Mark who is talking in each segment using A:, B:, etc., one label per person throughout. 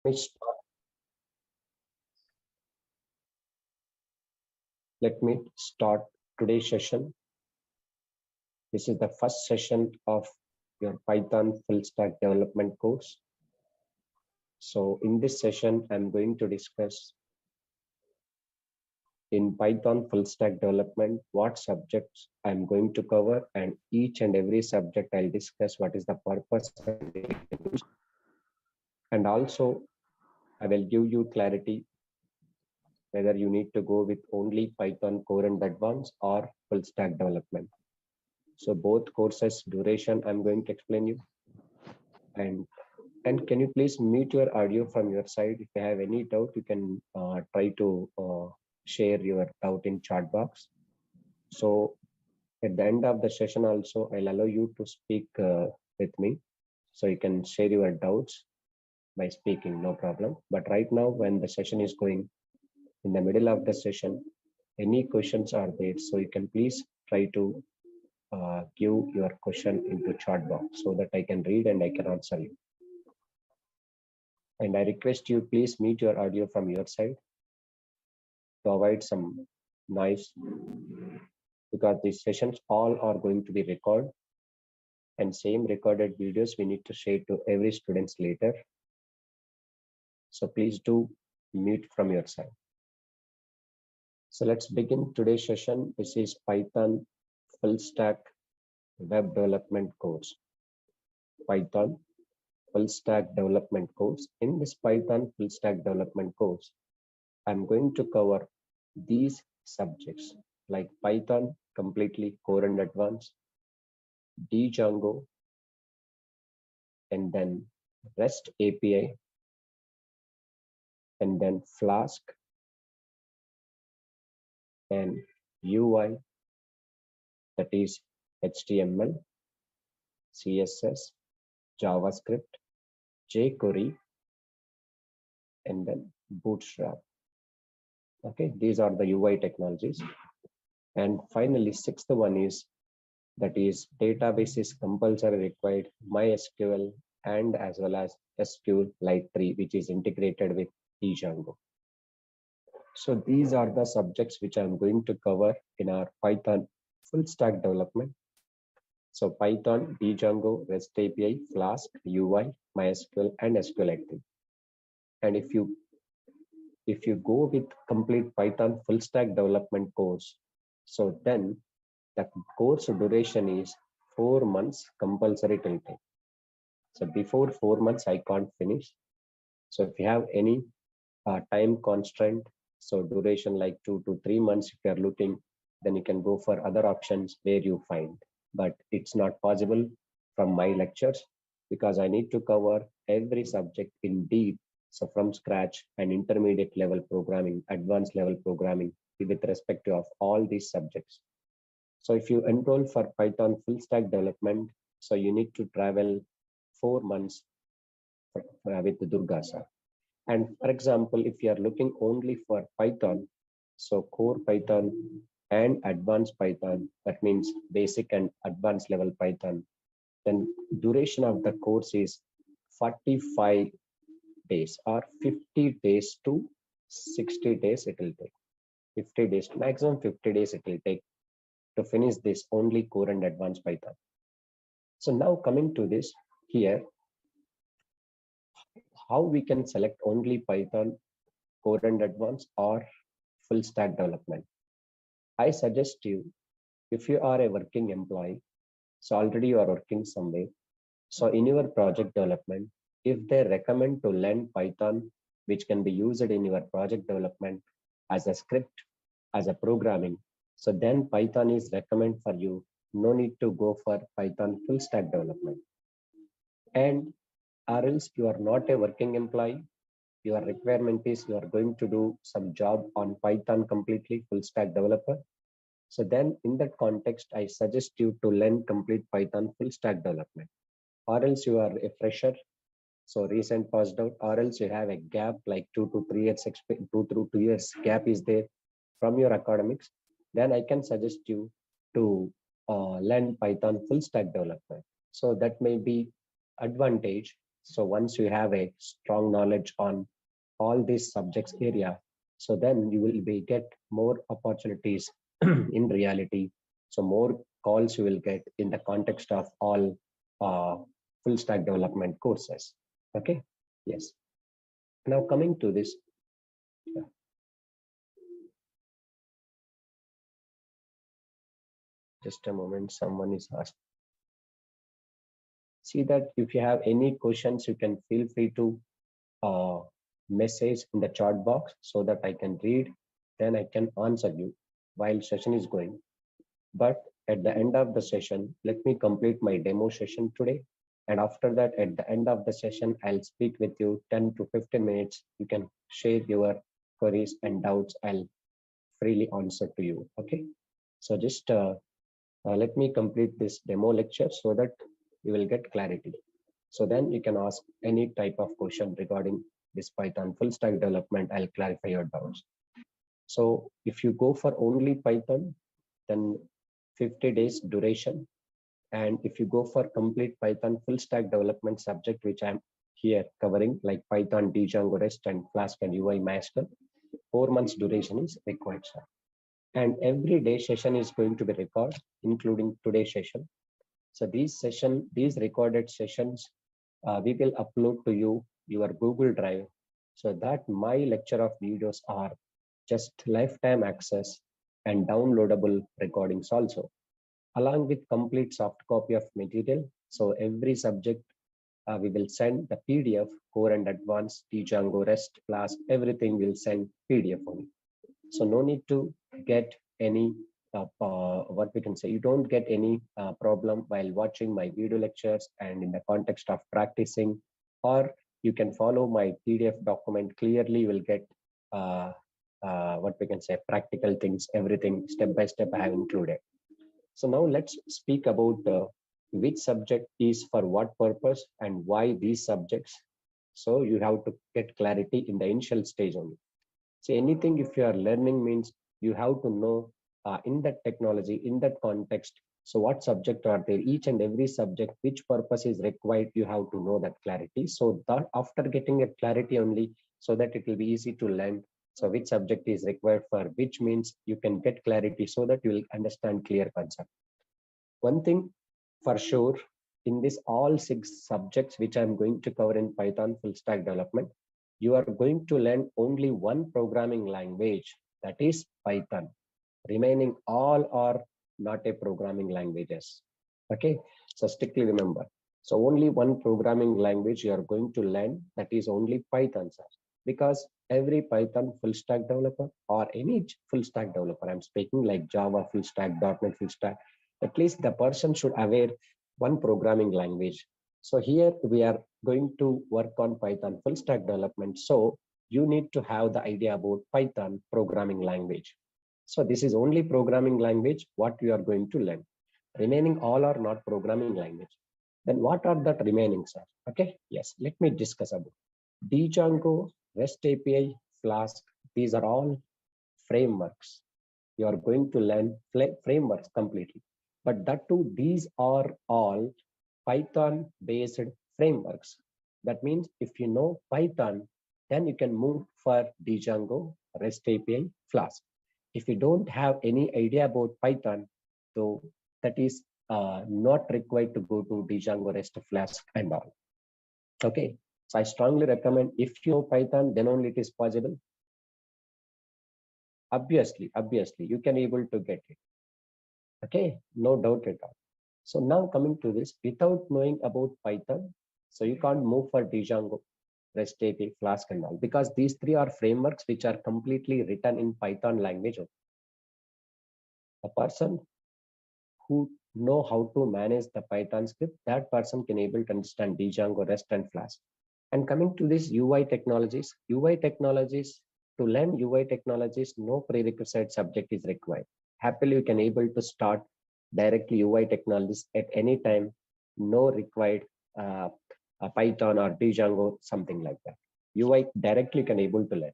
A: me start. Let me start today's session. This is the first session of your Python full stack development course. So in this session, I'm going to discuss in Python full stack development, what subjects I'm going to cover, and each and every subject I'll discuss what is the purpose and also I will give you clarity whether you need to go with only Python core and advanced or full stack development. So both courses duration I'm going to explain you. And can you please mute your audio from your side? If you have any doubt, you can try to share your doubt in chat box. So at the end of the session also, I'll allow you to speak with me. So you can share your doubts by speaking, no problem. But right now, when the session is going in the middle of the session, any questions are there. So you can please try to give your question into chat box so that I can read and I can answer you. And I request you please mute your audio from your side to avoid some noise because these sessions all are going to be recorded and same recorded videos we need to share to every students later. So please do mute from your side. So let's begin today's session. This is Python full stack web development course. Python full stack development course. In this Python full stack development course, I'm going to cover these subjects like Python completely core and advanced, Django, and then REST API, and then Flask, and UI, that is HTML, CSS, JavaScript, jQuery, and then Bootstrap. Okay, these are the UI technologies. And finally, sixth one is that is database is compulsory required MySQL and as well as SQLite 3, which is integrated with Django. So these are the subjects which I'm going to cover in our Python full stack development. So Python, Django, REST API, Flask, UI, MySQL, and SQLite 3. And if you go with complete Python full stack development course, so then the course duration is 4 months compulsory till take. So before 4 months, I can't finish. So if you have any time constraint, so duration like 2 to 3 months, if you are looking, then you can go for other options where you find. But it's not possible from my lectures because I need to cover every subject in deep. So from scratch and intermediate level programming, advanced level programming with respect to of all these subjects. So if you enroll for Python full stack development, so you need to travel 4 months with Durga sir. And for example, if you are looking only for Python, so core Python and advanced Python, that means basic and advanced level Python, then duration of the course is 45 days or 50 days to 60 days it will take. 50 days, maximum 50 days it will take to finish this only core and advanced Python. So now coming to this here, how we can select only Python core and advanced or full stack development. I suggest you, if you are a working employee, so already you are working somewhere, so in your project development, if they recommend to learn Python, which can be used in your project development as a script, as a programming, so then Python is recommended for you. No need to go for Python full stack development. And or else you are not a working employee, your requirement is you are going to do some job on Python completely full stack developer. So then in that context, I suggest you to learn complete Python full stack development. Or else you are a fresher, so recent passed out, or else you have a gap like 2 to 3 years, 2 years gap is there from your academics, then I can suggest you to learn Python full stack development. So that may be advantage So once you have a strong knowledge on all these subjects area, so then you will be get more opportunities in reality. So more calls you will get in the context of all full stack development courses. Okay. Yes. Now coming to this, just a moment, someone is asked. See that if you have any questions, you can feel free to uh, message in the chat box so that I can read, then I can answer you while session is going. But at the end of the session, let me complete my demo session today. And after that, at the end of the session, I'll speak with you 10 to 15 minutes. You can share your queries and doubts. I'll freely answer to you. Okay. So just let me complete this demo lecture so that you will get clarity. So then you can ask any type of question regarding this Python full stack development. I'll clarify your doubts. So if you go for only Python, then 50 days duration. And if you go for complete Python full stack development subject, which I'm here covering, like Python, Django REST, and Flask and UI MySQL, 4 months duration is required, sir. And every day session is going to be recorded, including today's session. So these recorded sessions, we will upload to you your Google Drive, so that my lecture of videos are just lifetime access and downloadable recordings also, along with complete soft copy of material. So every subject we will send the PDF, core and advanced, Django, REST, Flask, everything will send PDF only. So no need to get any what we can say, you don't get any problem while watching my video lectures and in the context of practicing, or you can follow my PDF document clearly. You will get what we can say, practical things, everything step by step I have included. So now let's speak about which subject is for what purpose and why these subjects. So you have to get clarity in the initial stage only. So anything if you are learning means you have to know in that technology, in that context. So what subject are there? Each and every subject, which purpose is required, you have to know that clarity. So that after getting a clarity only, so that it will be easy to learn. So which subject is required for which means you can get clarity so that you will understand clear concept. One thing for sure, in this all 6 subjects which I'm going to cover in Python full stack development, you are going to learn only one programming language, that is Python. Remaining all are not a programming languages. Okay, so strictly remember. So only one programming language you are going to learn, that is only Python, sir. Because every Python full stack developer or any full stack developer, I'm speaking like Java full stack, .NET full stack, at least the person should aware one programming language. So here we are going to work on Python full stack development. So you need to have the idea about Python programming language. So this is only programming language what you are going to learn. Remaining all are not programming language. Then what are the remaining, sir? Okay, yes, let me discuss about Django, REST API, Flask. These are all frameworks. You are going to learn frameworks completely. But that too, these are all Python based frameworks. That means if you know Python, then you can move for Django, REST API, Flask. If you don't have any idea about Python, so that is not required to go to Django, REST, Flask and all. Okay. So I strongly recommend, if you know Python, then only it is possible. Obviously, you can able to get it. Okay, no doubt at all. So now coming to this, without knowing about Python, so you can't move for Django, REST API, Flask and all, because these 3 are frameworks which are completely written in Python language. A person who know how to manage the Python script, that person can able to understand Django, REST and Flask. And coming to this UI technologies, to learn UI technologies, no prerequisite subject is required. Happily, you can able to start directly UI technologies at any time, no required Python or Django, something like that. UI directly can able to learn.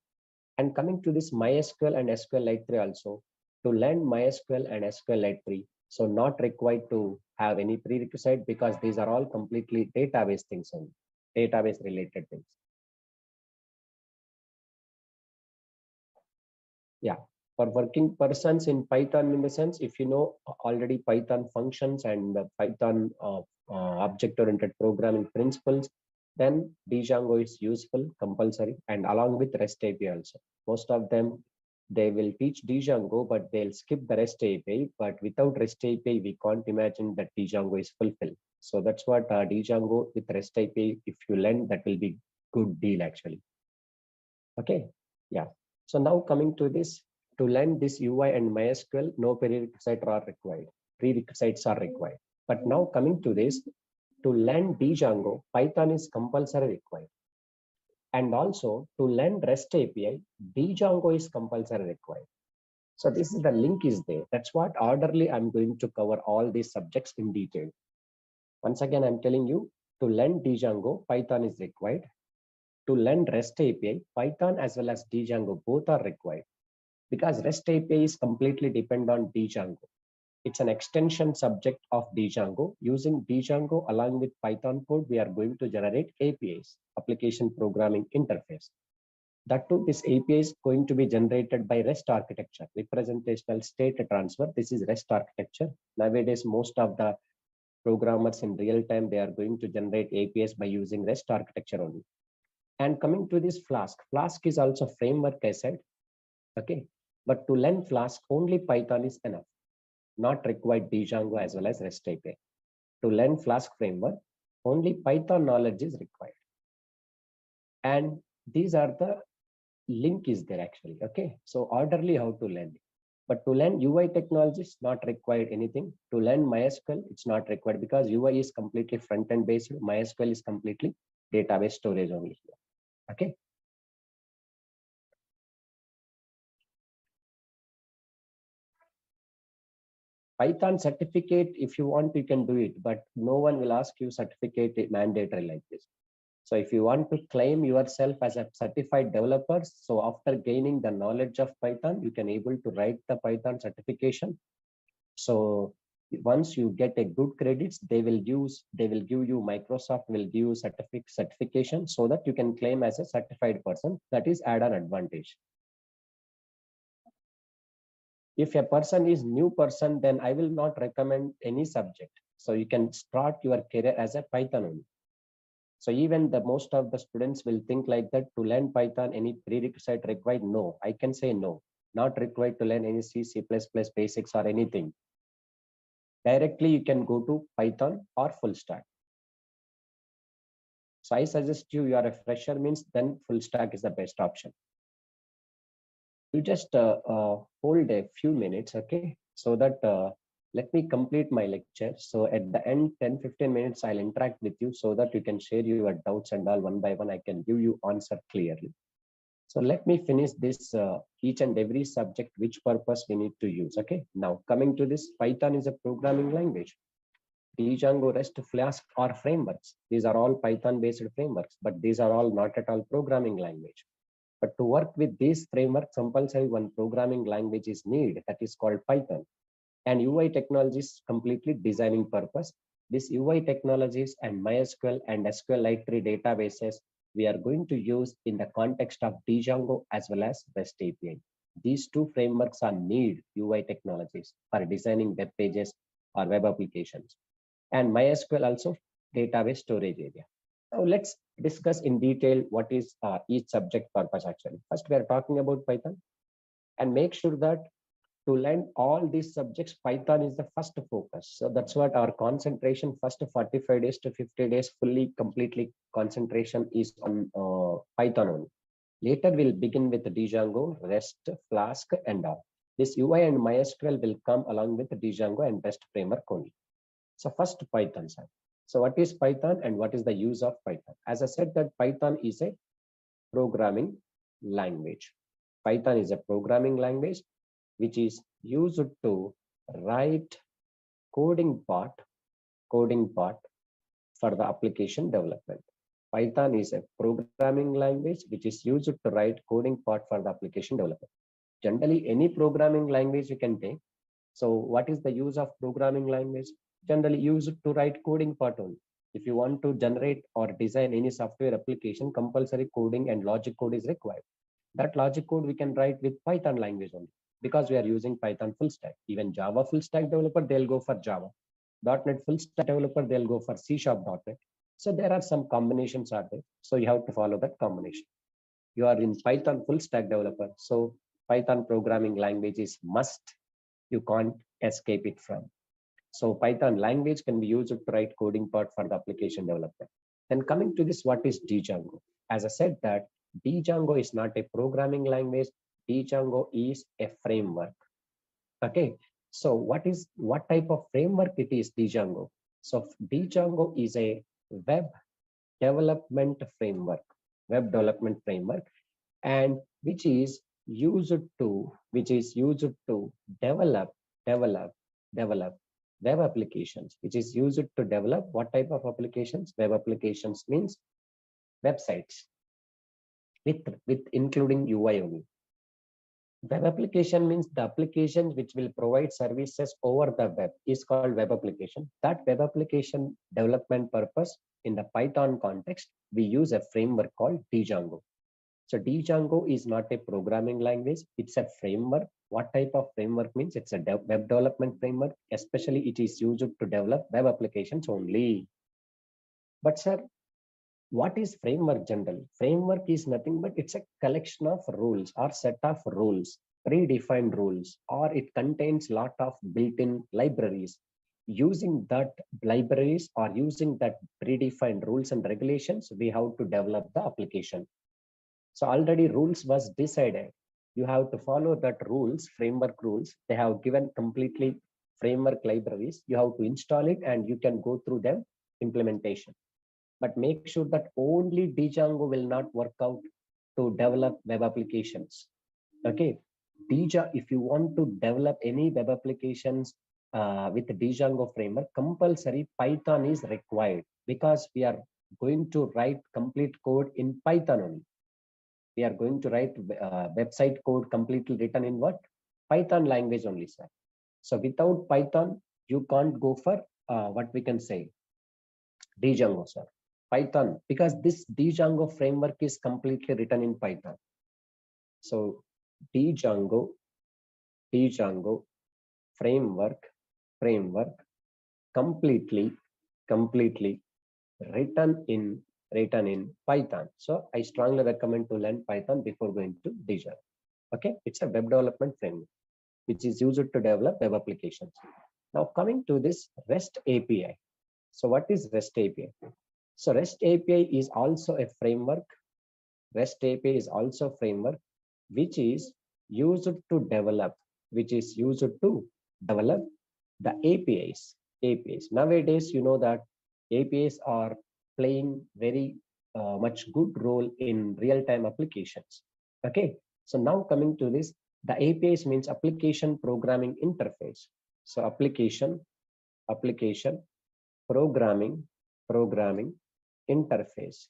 A: And coming to this MySQL and SQLite 3 also, to learn MySQL and SQLite 3, so not required to have any prerequisite because these are all completely database things only. database related things. Yeah, for working persons in Python, in the sense, if you know already Python functions and Python object-oriented programming principles, then Django is useful, compulsory, and along with REST API also. Most of them, they will teach Django, but they'll skip the REST API. But without REST API, we can't imagine that Django is fulfilled. So that's what Django with REST API, if you learn, that will be good deal actually. Okay, yeah. So now coming to this, to learn this UI and MySQL, no prerequisites are required. Prerequisites are required. But now coming to this, to learn Django, Python is compulsory required. And also to learn REST API, Django is compulsory required. So this is the link is there. That's what orderly I'm going to cover all these subjects in detail. Once again, I'm telling you, to learn Django, Python is required. To learn REST API, Python as well as Django both are required, because REST API is completely dependent on Django. It's an extension subject of Django. Using Django along with Python code, we are going to generate APIs, application programming interface. That too, this API is going to be generated by REST architecture, representational state transfer. This is REST architecture. Nowadays, most of the programmers in real time, they are going to generate APIs by using REST architecture only. And coming to this Flask, Flask is also framework, I said. Okay, but to learn Flask, only Python is enough, not required Django as well as REST API. To learn Flask framework, only Python knowledge is required. And these are the link is there actually. Okay, so orderly how to learn it. But to learn UI technologies, not required anything. To learn MySQL, it's not required because UI is completely front-end based. MySQL is completely database storage only here. Okay. Python certificate, if you want, you can do it, but no one will ask you certificate mandatory like this. So if you want to claim yourself as a certified developer, so after gaining the knowledge of Python, you can able to write the Python certification. So once you get a good credits, they will give you, Microsoft will give you certification so that you can claim as a certified person. That is add-on advantage. If a person is new person, then I will not recommend any subject. So you can start your career as a Python only. So even the most of the students will think like that, to learn Python, any prerequisite required? No, I can say no, not required to learn any C, C++ basics or anything. Directly you can go to Python or full stack. So I suggest you are a fresher means then full stack is the best option. You just hold a few minutes, okay? So that let me complete my lecture. So at the end, 10-15 minutes, I'll interact with you so that you can share your doubts and all one by one. I can give you answer clearly. So let me finish this each and every subject, which purpose we need to use. Okay. Now coming to this, Python is a programming language. Django, REST, Flask are frameworks. These are all Python-based frameworks, but these are all not at all programming language. But to work with these frameworks, compulsory one programming language is needed, that is called Python. And UI technologies completely designing purpose. This UI technologies and MySQL and SQLite databases we are going to use in the context of Django as well as REST API. These two frameworks are need UI technologies for designing web pages or web applications. And MySQL also database storage area. Now let's discuss in detail what is each subject purpose actually. First, we are talking about Python, and make sure that to learn all these subjects, Python is the first focus. So that's what our concentration first 45 days to 50 days fully, completely concentration is on Python only. Later, we'll begin with Django, REST, Flask, and all. This UI and MySQL will come along with Django and REST framework only. So first Python side. So what is Python and what is the use of Python? As I said that Python is a programming language. Python is a programming language which is used to write coding part for the application development. Python is a programming language which is used to write coding part for the application development. Generally, any programming language you can take. So what is the use of programming language? Generally used to write coding part only. If you want to generate or design any software application, compulsory coding and logic code is required. That logic code we can write with Python language only, because we are using Python full stack. Even Java full stack developer, they'll go for Java. .NET full stack developer, they'll go for C# .NET. So there are some combinations are there. So you have to follow that combination. You are in Python full stack developer. So Python programming language is must. You can't escape it from. So Python language can be used to write coding part for the application development. Then coming to this, what is Django? As I said that Django is not a programming language. Django is a framework. Okay. So what type of framework it is Django? So Django is a web development framework, and which is used to develop develop develop web applications, which is used to develop what type of applications? Web applications means websites with including UI only. Web application means the application which will provide services over the web is called web application. That web application development purpose in the Python context, we use a framework called Django. So Django is not a programming language. It's a framework. What type of framework means? It's a web development framework. Especially it is used to develop web applications only. But sir, what is framework generally? Framework is nothing but it's a collection of rules or set of rules, predefined rules, or it contains lot of built-in libraries. Using that libraries or using that predefined rules and regulations, we have to develop the application. So already rules was decided. You have to follow that rules, framework rules. They have given completely framework libraries. You have to install it and you can go through them implementation. But make sure that only Django will not work out to develop web applications. Okay, if you want to develop any web applications with the Django framework, compulsory Python is required, because we are going to write complete code in Python only. We are going to write website code completely written in what? Python language only, sir. So without Python, you can't go for what we can say Django, sir. Python, because this Django framework is completely written in Python. So Django framework completely written in Python. So I strongly recommend to learn Python before going to Django. Okay, it's a web development framework which is used to develop web applications. Now coming to this REST API. So what is REST API? So REST API is also a framework. REST API is also a framework which is used to develop the APIs. Nowadays, you know that APIs are playing very much good role in real-time applications. Okay, so now coming to this, the APIs means application programming interface. So application programming interface.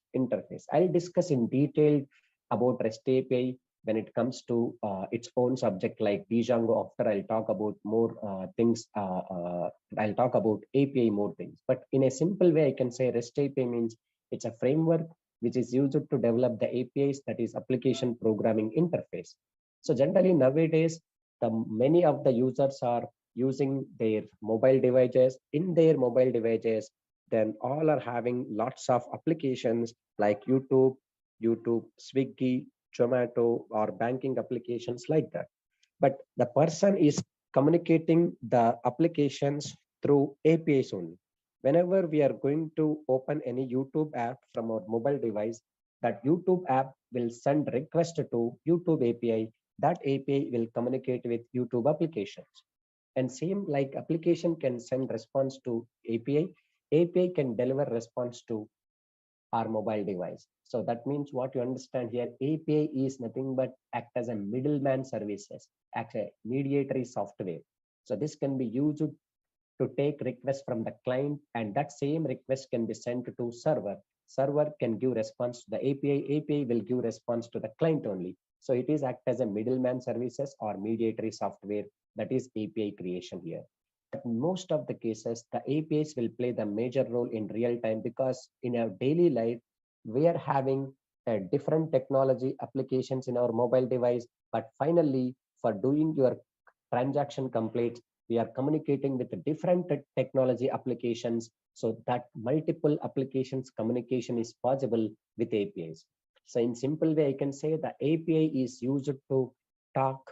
A: I'll discuss in detail about REST API when it comes to its own subject like Django. After I'll talk about more things. I'll talk about API more things. But in a simple way, I can say REST API means it's a framework which is used to develop the APIs, that is application programming interface. So generally nowadays, many of the users are using their mobile devices. In their mobile devices, then all are having lots of applications like YouTube, Swiggy, Zomato, or banking applications like that. But the person is communicating the applications through APIs only. Whenever we are going to open any YouTube app from our mobile device, that YouTube app will send request to YouTube API. That API will communicate with YouTube applications. And same like application can send response to API. API can deliver response to our mobile device. So that means what you understand here, API is nothing but act as a middleman services, act as a mediatory software. So this can be used to take requests from the client, and that same request can be sent to server. Server can give response to the API. API will give response to the client only. So it is act as a middleman services or mediatory software. That is API creation here. But most of the cases, the APIs will play the major role in real time because in our daily life, we are having different technology applications in our mobile device. But finally, for doing your transaction complete, we are communicating with different technology applications. So that multiple applications communication is possible with APIs. So in simple way, I can say the API is used to talk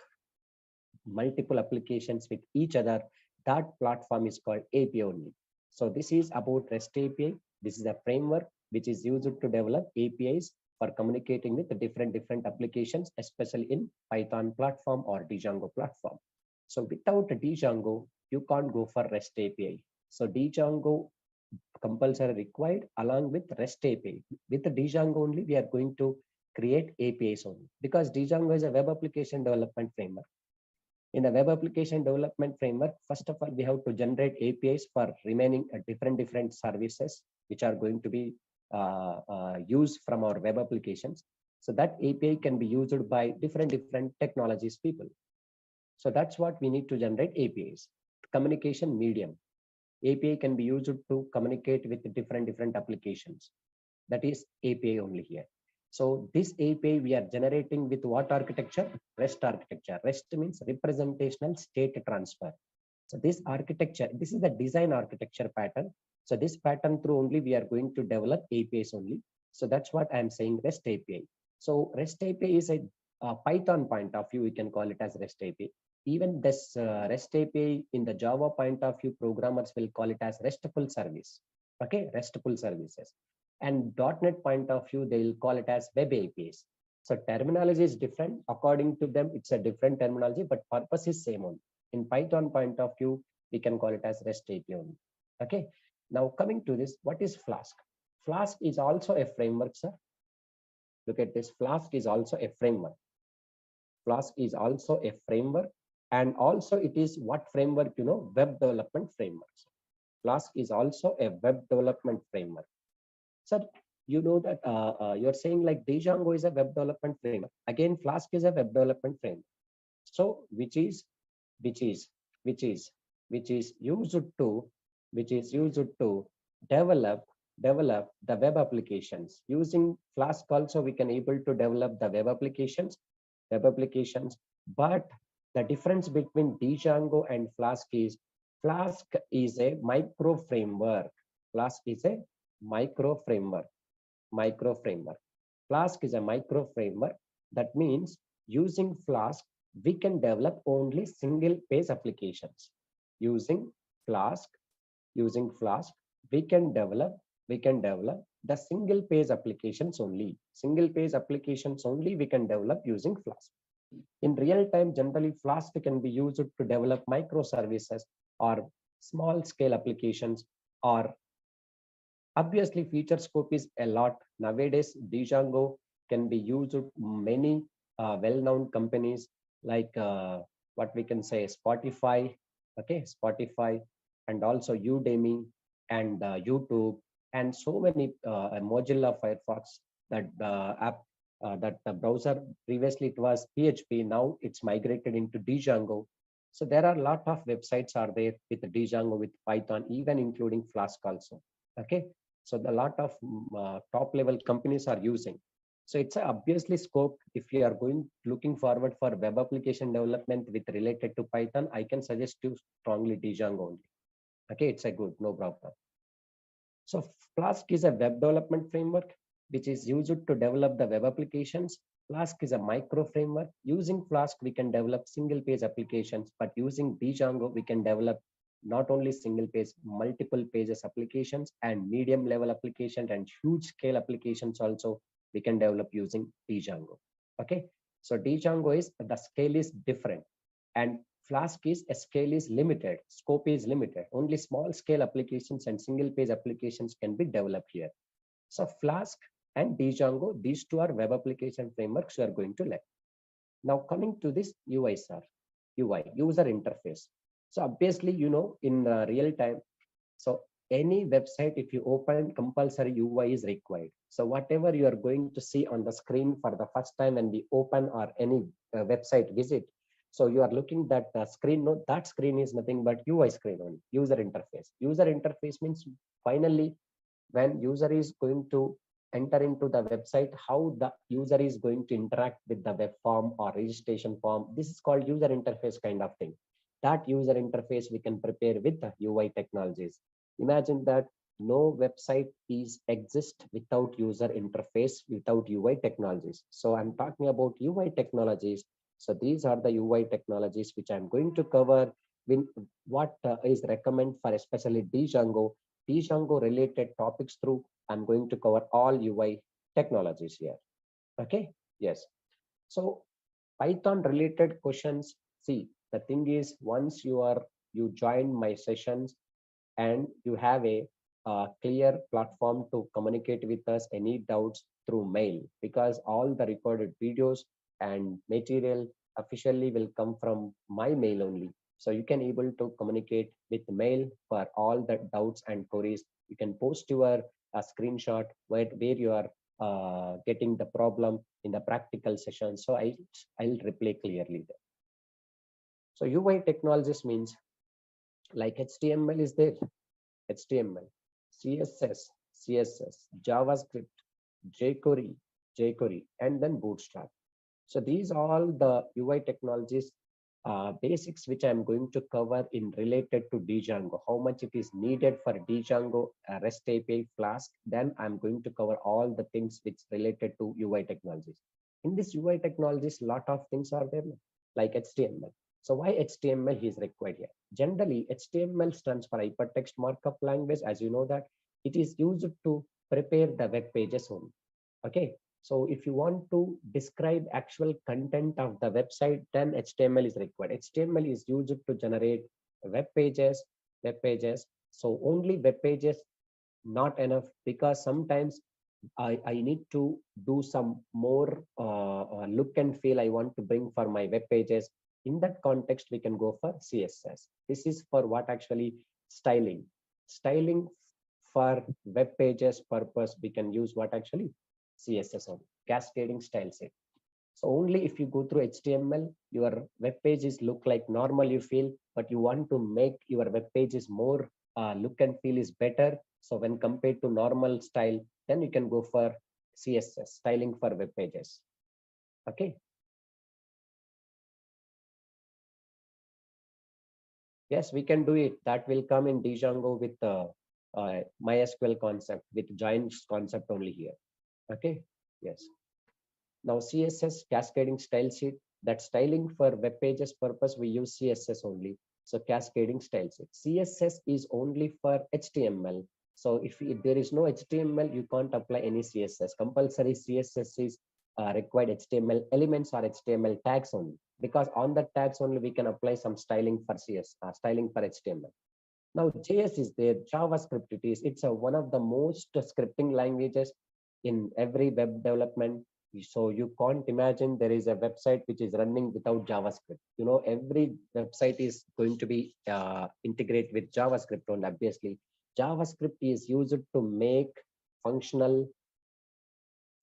A: multiple applications with each other. That platform is called API only. So this is about REST API. This is a framework which is used to develop APIs for communicating with the different applications, especially in Python platform or Django platform. So without Django, you can't go for REST API. So Django compulsory required along with REST API. With the Django only, we are going to create APIs only because Django is a web application development framework. In the web application development framework, first of all, we have to generate APIs for remaining different services which are going to be used from our web applications. So that API can be used by different technologies people. So that's what we need to generate APIs. Communication medium. API can be used to communicate with different applications. That is API only here. So this API we are generating with what architecture? REST architecture. REST means representational state transfer. So this architecture, this is the design architecture pattern. So this pattern through only we are going to develop APIs only. So that's what I'm saying REST API. So REST API is a Python point of view, we can call it as REST API. Even this REST API in the Java point of view, programmers will call it as RESTful service. Okay, RESTful services. And .NET point of view, they will call it as web APIs. So terminology is different. According to them, it's a different terminology, but purpose is same only. In Python point of view, we can call it as REST API only. Okay. Now coming to this, what is Flask? Flask is also a framework, sir. Look at this. Flask is also a framework. Flask is also a framework. And also it is what framework, web development frameworks. Flask is also a web development framework. Sir, you know that you're saying like Django is a web development framework. Again, Flask is a web development framework. So which is used to develop the web applications. Using Flask also we can able to develop the web applications. But the difference between Django and Flask is a micro framework. Flask is a micro framework. Flask is a micro framework. That means using Flask, we can develop only single page applications. Using Flask, we can develop the single page applications only. Single page applications only we can develop using Flask. In real time, generally Flask can be used to develop microservices or small scale applications, or obviously feature scope is a lot. Nowadays, Django can be used to many well-known companies like what we can say Spotify, Spotify, and also Udemy and YouTube, and so many Mozilla Firefox, that app, that the browser previously it was PHP, now it's migrated into Django. So there are a lot of websites are there with Django, with Python, even including Flask also. Okay, so the lot of top level companies are using. So it's obviously scope. If you are looking forward for web application development with related to Python, I can suggest you strongly Django only. Okay, it's a good, no problem. So Flask is a web development framework which is used to develop the web applications. Flask is a micro framework. Using Flask, we can develop single page applications, but using Django, we can develop not only single page, multiple pages applications and medium level applications and huge scale applications also we can develop using Django. Okay, so Django is the scale is different, and Flask is a scale is limited, scope is limited. Only small scale applications and single page applications can be developed here. So Flask and Django, these two are web application frameworks we are going to learn. Now coming to this UI, sir, UI, user interface. So obviously, in real time, so any website, if you open, compulsory UI is required. So whatever you are going to see on the screen for the first time when we open or any website visit, So you are looking that screen. No, that screen is nothing but UI screen only, user interface. User interface means finally when user is going to enter into the website, how the user is going to interact with the web form or registration form. This is called user interface kind of thing. That user interface we can prepare with the UI technologies. Imagine that no website is exist without user interface, without UI technologies. So I'm talking about UI technologies. So these are the UI technologies which I'm going to cover. When, what is recommend for especially Django related topics through. I'm going to cover all UI technologies here. Okay. Yes. So Python related questions. See, the thing is, once you join my sessions and you have a clear platform to communicate with us any doubts through mail, because all the recorded videos and material officially will come from my mail only. So you can able to communicate with mail for all the doubts and queries. You can post your screenshot where you are getting the problem in the practical session. So I'll reply clearly there. So UI technologies means like HTML is there, HTML, CSS, JavaScript, jQuery, and then Bootstrap. So these are all the UI technologies basics which I'm going to cover in related to Django. How much it is needed for Django, REST API, Flask. Then I'm going to cover all the things which related to UI technologies. In this UI technologies, lot of things are there like HTML. So why HTML is required here? Generally, HTML stands for hypertext markup language. As you know that it is used to prepare the web pages only. Okay. So if you want to describe actual content of the website, then HTML is required. HTML is used to generate web pages. So only web pages not enough, because sometimes I need to do some more look and feel I want to bring for my web pages. In that context, we can go for CSS. This is for what actually styling. Styling for web pages purpose, we can use what actually CSS on cascading style set. So only if you go through HTML, your web pages look like normal you feel, but you want to make your web pages more look and feel is better. So when compared to normal style, then you can go for CSS, styling for web pages. Okay. Yes, we can do it. That will come in Django with MySQL concept, with joins concept only here. Okay. Yes. Now CSS cascading style sheet, that styling for web pages purpose, we use CSS only. So cascading style sheet. CSS is only for HTML. So if there is no HTML, you can't apply any CSS. Compulsory CSS is required HTML elements or HTML tags only. Because on the tags only we can apply some styling for styling for HTML. Now JS is there, JavaScript it is. It's one of the most scripting languages in every web development. So you can't imagine there is a website which is running without JavaScript. You know, every website is going to be integrated with JavaScript only. Obviously, JavaScript is used to make functional,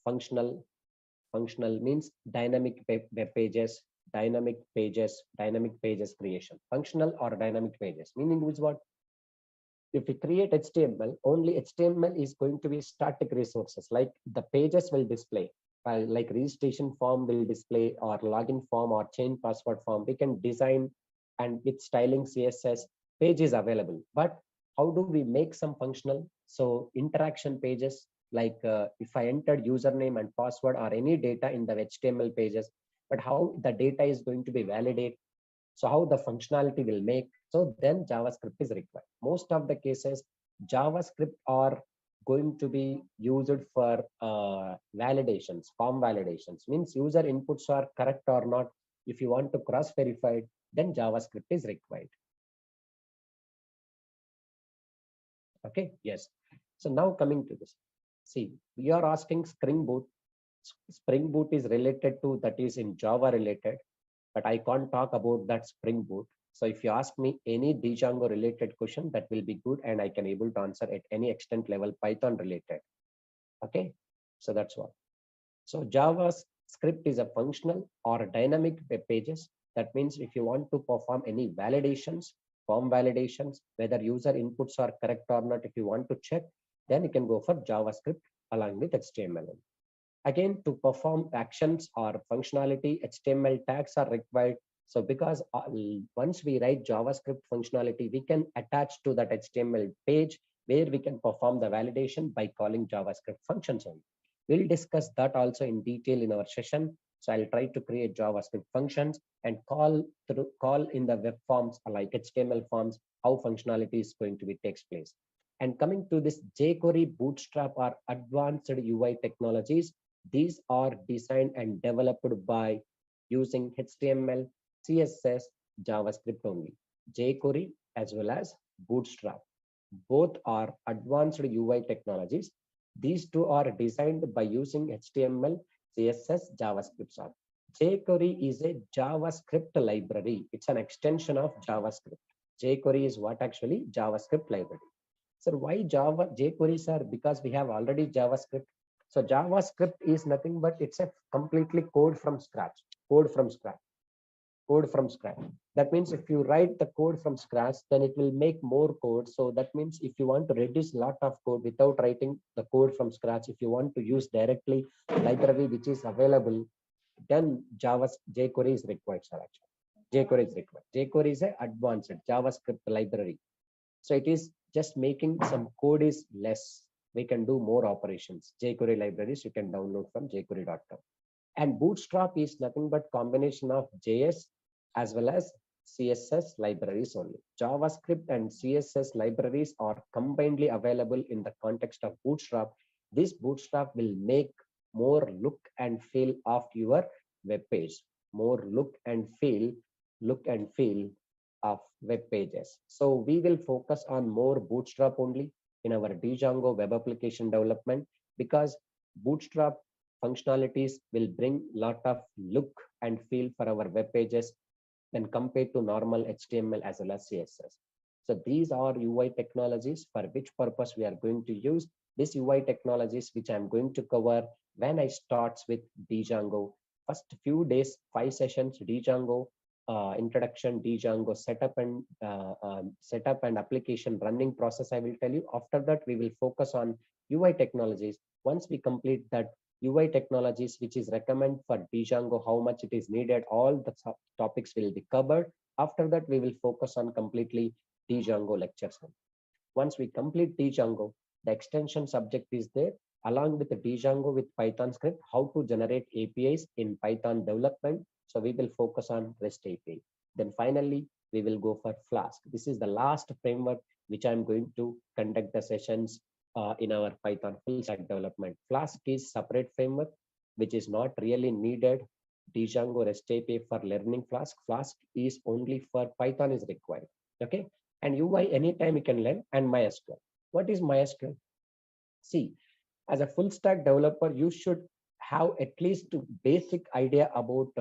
A: functional, functional means dynamic web pages, dynamic pages creation. Functional or dynamic pages, meaning is what? If we create HTML, only HTML is going to be static resources, like the pages will display, like registration form will display, or login form or change password form. We can design, and with styling CSS, page is available. But how do we make some functional? So interaction pages, like if I entered username and password or any data in the HTML pages, but how the data is going to be validated, so how the functionality will make, so then JavaScript is required. Most of the cases, JavaScript are going to be used for validations, form validations, means user inputs are correct or not. If you want to cross verify, then JavaScript is required. Okay, yes. So now coming to this, see, we are asking Spring Boot. Spring Boot is related to, that is in Java related, but I can't talk about that Spring Boot. So if you ask me any Django related question, that will be good, and I can able to answer at any extent level Python related. Okay, so that's what. So JavaScript is a functional or a dynamic web pages. That means if you want to perform any validations, form validations, whether user inputs are correct or not, if you want to check, then you can go for JavaScript along with HTML. Again, to perform actions or functionality, HTML tags are required. So because once we write JavaScript functionality, we can attach to that HTML page where we can perform the validation by calling JavaScript functions only. We'll discuss that also in detail in our session. So I'll try to create JavaScript functions and call in the web forms like HTML forms, how functionality is going to be takes place. And coming to this jQuery, Bootstrap or advanced UI technologies, these are designed and developed by using HTML, CSS, JavaScript only. jQuery as well as Bootstrap. Both are advanced UI technologies. These two are designed by using HTML, CSS, JavaScript. jQuery is a JavaScript library. It's an extension of JavaScript. jQuery is what actually? JavaScript library. So why jQuery, sir? Because we have already JavaScript. So JavaScript is nothing but it's a completely code from scratch. Code from scratch. Code from scratch. That means if you write the code from scratch, then it will make more code. So that means if you want to reduce a lot of code without writing the code from scratch, if you want to use directly library which is available, then jQuery is required, sir. Actually, jQuery is required. jQuery is an advanced JavaScript library. So it is just making some code is less. We can do more operations. jQuery libraries you can download from jQuery.com. And Bootstrap is nothing but combination of JS as well as CSS libraries only. JavaScript and CSS libraries are combinedly available in the context of Bootstrap. This Bootstrap will make more look and feel of your web page. More look and feel of web pages. So we will focus on more Bootstrap only in our Django web application development, because Bootstrap functionalities will bring lot of look and feel for our web pages when compared to normal HTML as well as CSS. So these are UI technologies for which purpose we are going to use. These UI technologies which I'm going to cover when I starts with Django. First few days, 5 sessions, Django, introduction, Django setup and application running process. I will tell you. After that, we will focus on UI technologies. Once we complete that UI technologies, which is recommended for Django, how much it is needed, all the topics will be covered. After that, we will focus on completely Django lectures. Once we complete Django, the extension subject is there. Along with the Django with Python script, how to generate APIs in Python development. So we will focus on REST API. Then finally, we will go for Flask. This is the last framework which I'm going to conduct the sessions in our Python full stack development. Flask is separate framework, which is not really needed. Django REST API for learning Flask. Flask is only for Python is required. Okay. And UI anytime you can learn, and MySQL. What is MySQL? See, as a full stack developer, you should have at least a basic idea about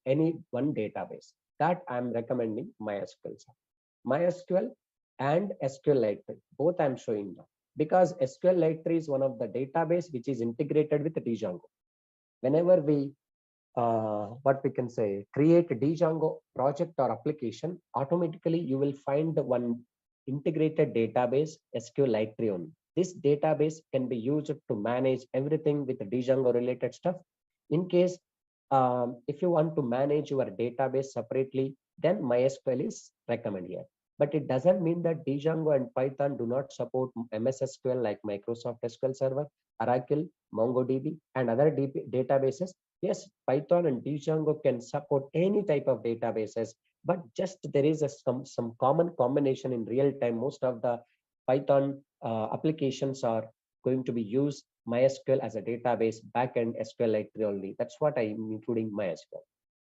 A: any one database. That I'm recommending MySQL. MySQL and SQLite, both I'm showing now, because SQLite is one of the database which is integrated with Django. Whenever we what we can say, create a Django project or application, automatically you will find one integrated database, SQLite only. This database can be used to manage everything with Django related stuff. In case if you want to manage your database separately, then MySQL is recommended here. But it doesn't mean that Django and Python do not support MS SQL like Microsoft SQL Server, Oracle, MongoDB, and other databases. Yes, Python and Django can support any type of databases, but just there is some common combination in real time. Most of the Python applications are going to be used MySQL as a database, backend SQLite only. That's what I'm including MySQL,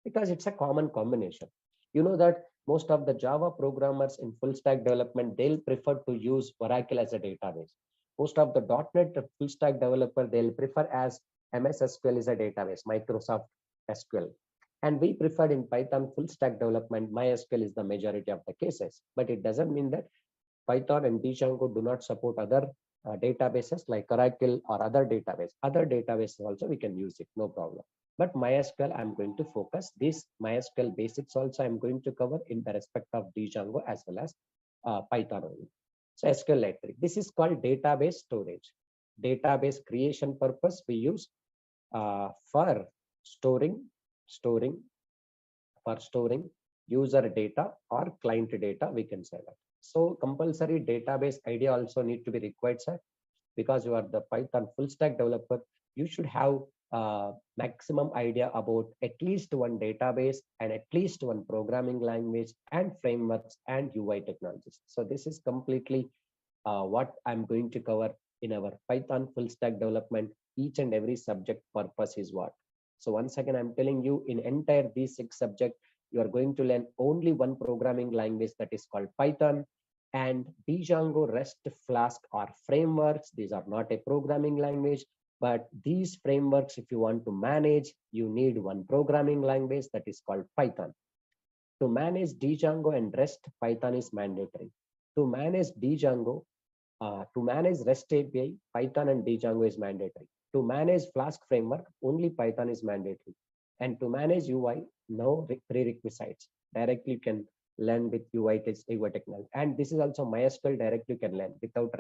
A: because it's a common combination. You know that most of the Java programmers in full stack development, they'll prefer to use Oracle as a database. Most of the .NET full stack developer, they'll prefer as MS SQL is a database, Microsoft SQL. And we preferred in Python full stack development, MySQL is the majority of the cases. But it doesn't mean that Python and Django do not support other databases like Oracle or other databases also we can use it, no problem. But MySQL, I'm going to focus. This MySQL basics also I'm going to cover in the respect of Django as well as Python only. So SQL Lite. This is called database storage. Database creation purpose we use for storing, storing, storing user data or client data, we can say that. So compulsory database idea also need to be required, sir, because you are the Python full stack developer. You should have maximum idea about at least one database and at least one programming language and frameworks and UI technologies. So this is completely what I'm going to cover in our Python full stack development. Each and every subject purpose is what. So once again, I'm telling you, in entire these 6 subjects, you are going to learn only one programming language, that is called Python, and Django, REST, Flask are frameworks. These are not a programming language, but these frameworks, if you want to manage, you need one programming language, that is called Python. To manage Django and REST, Python is mandatory. To manage Django, to manage REST API, Python and Django is mandatory. To manage Flask framework, only Python is mandatory. And to manage UI, no prerequisites. Directly you can learn with UI technology. And this is also MySQL directly you can learn without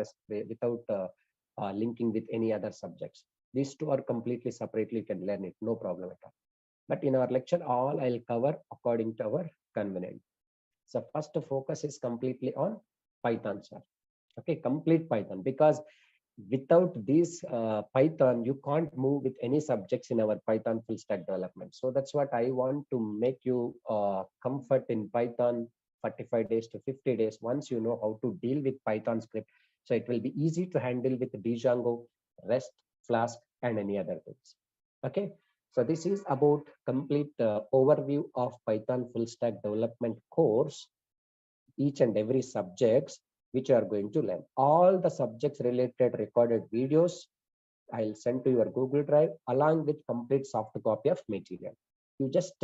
A: linking with any other subjects. These two are completely separately you can learn it, no problem at all. But in our lecture, all I'll cover according to our convenience. So first focus is completely on Python, sir. Okay, complete Python, because without this Python, you can't move with any subjects in our Python full stack development. So that's what I want to make you comfort in Python 45 days to 50 days. Once you know how to deal with Python script, so it will be easy to handle with Django, REST, Flask, and any other things. Okay. So this is about complete overview of Python full stack development course, each and every subjects which you are going to learn. All the subjects related recorded videos I'll send to your Google Drive along with complete soft copy of material. You just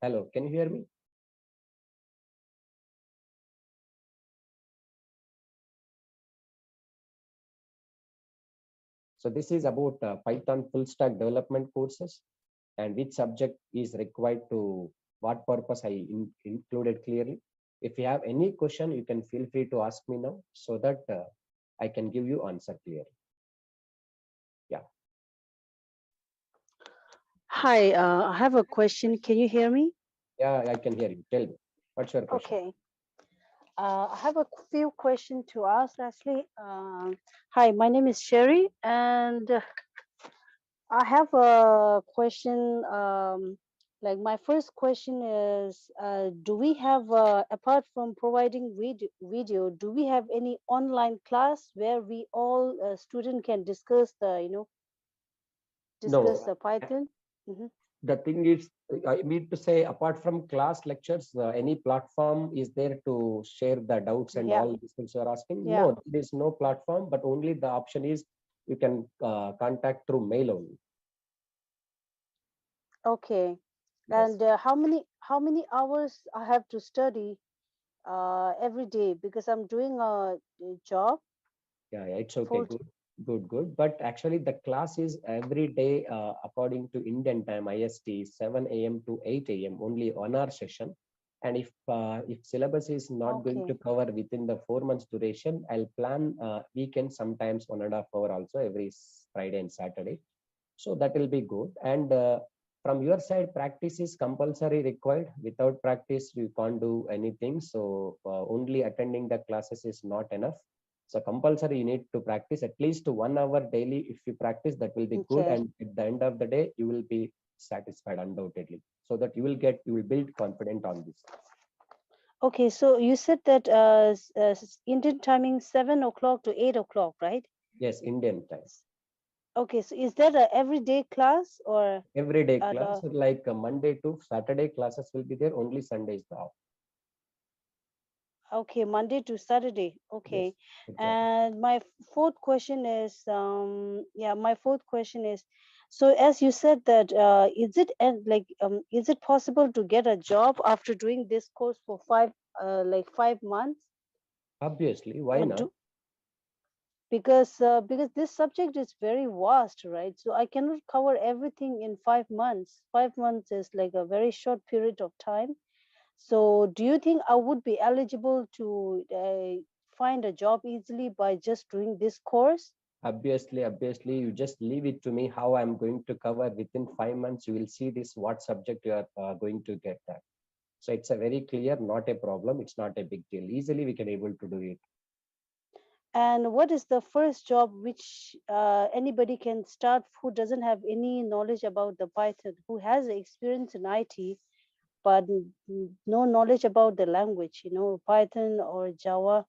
A: Hello, can you hear me? So this is about Python full stack development courses and which subject is required to what purpose I included clearly. If you have any question, you can feel free to ask me now so that I can give you answer clearly. Yeah.
B: Hi, I have a question. Can you hear me?
A: Yeah, I can hear you. Tell me, what's your question?
B: Okay. I have a few questions to ask, actually. Hi, my name is Sherry, and I have a question. Like, my first question is, do we have, apart from providing video, do we have any online class where we all student can discuss discuss
A: No,
B: the Python? Hmm.
A: the thing is, I mean to say, apart from class lectures, any platform is there to share the doubts and
B: Yeah,
A: all these things you're asking?
B: yeah.
A: No, there is no platform, but only the option is you can contact through mail only.
B: Okay.
A: Yes.
B: And how many hours I have to study every day, because I'm doing a job
A: Yeah, it's okay.
B: full.
A: Good. But actually, the class is every day according to Indian time, IST, 7 a.m. to 8 a.m. Only 1 hour session. And if syllabus is not going to
B: Okay,
A: cover within the 4 months duration, I'll plan weekend sometimes 1.5 hour also every Friday and Saturday. So that will be good. And from your side, practice is compulsory required. Without practice, you can't do anything. So only attending the classes is not enough. So compulsory, you need to practice at least 1 hour daily. If you practice, that will be good.
B: okay,
A: And at the end of the day, you will be satisfied undoubtedly. So that you will build confidence on this.
B: okay. So you said that Indian timing 7 o'clock to 8 o'clock, right?
A: Yes, Indian time.
B: Okay, so is that a everyday class or
A: Everyday
B: at
A: class, like Monday to Saturday classes will be there. Only Sunday is the off.
B: okay, Monday to Saturday?
A: Yes,
B: Okay.
A: exactly.
B: And my fourth question is, yeah, my fourth question is, so as you said that, is it is it possible to get a job after doing this course for 5 months?
A: Obviously, why
B: Or
A: not?
B: do because this subject is very vast, right? So I cannot cover everything in 5 months. 5 months is like a very short period of time. So, do you think I would be eligible to find a job easily by just doing this course?
A: Obviously, you just leave it to me how I'm going to cover within 5 months. You will see this what subject you are going to get that. So it's a very clear, not a problem. It's not a big deal. Easily we can able to do it.
B: And what is the first job which anybody can start who doesn't have any knowledge about the Python, who has experience in IT, but no knowledge about the language, Python or Java,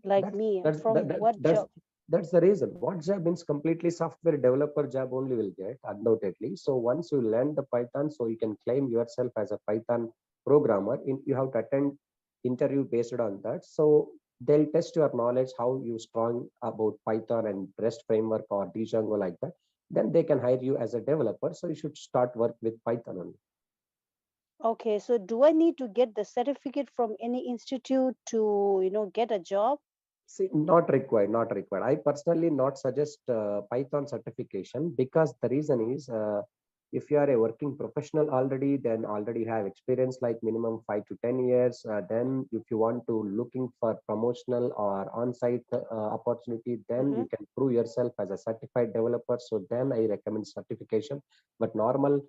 B: like
A: That's
B: me?
A: that's
B: From
A: that, that,
B: what
A: that's
B: job?
A: that's the reason. What job means completely software developer job only will get undoubtedly. So once you learn the Python, so you can claim yourself as a Python programmer. You have to attend interview based on that. So they'll test your knowledge, how you strong about Python and REST framework or Django like that. Then they can hire you as a developer. So you should start work with Python only.
B: Okay, so do I need to get the certificate from any institute to, get a job?
A: See, not required, not required. I personally not suggest Python certification because the reason is if you are a working professional already, then already have experience like minimum 5 to 10 years. Then if you want to looking for promotional or on-site opportunity, then
B: Hmm.
A: you can prove yourself as a certified developer. So then I recommend certification. But normal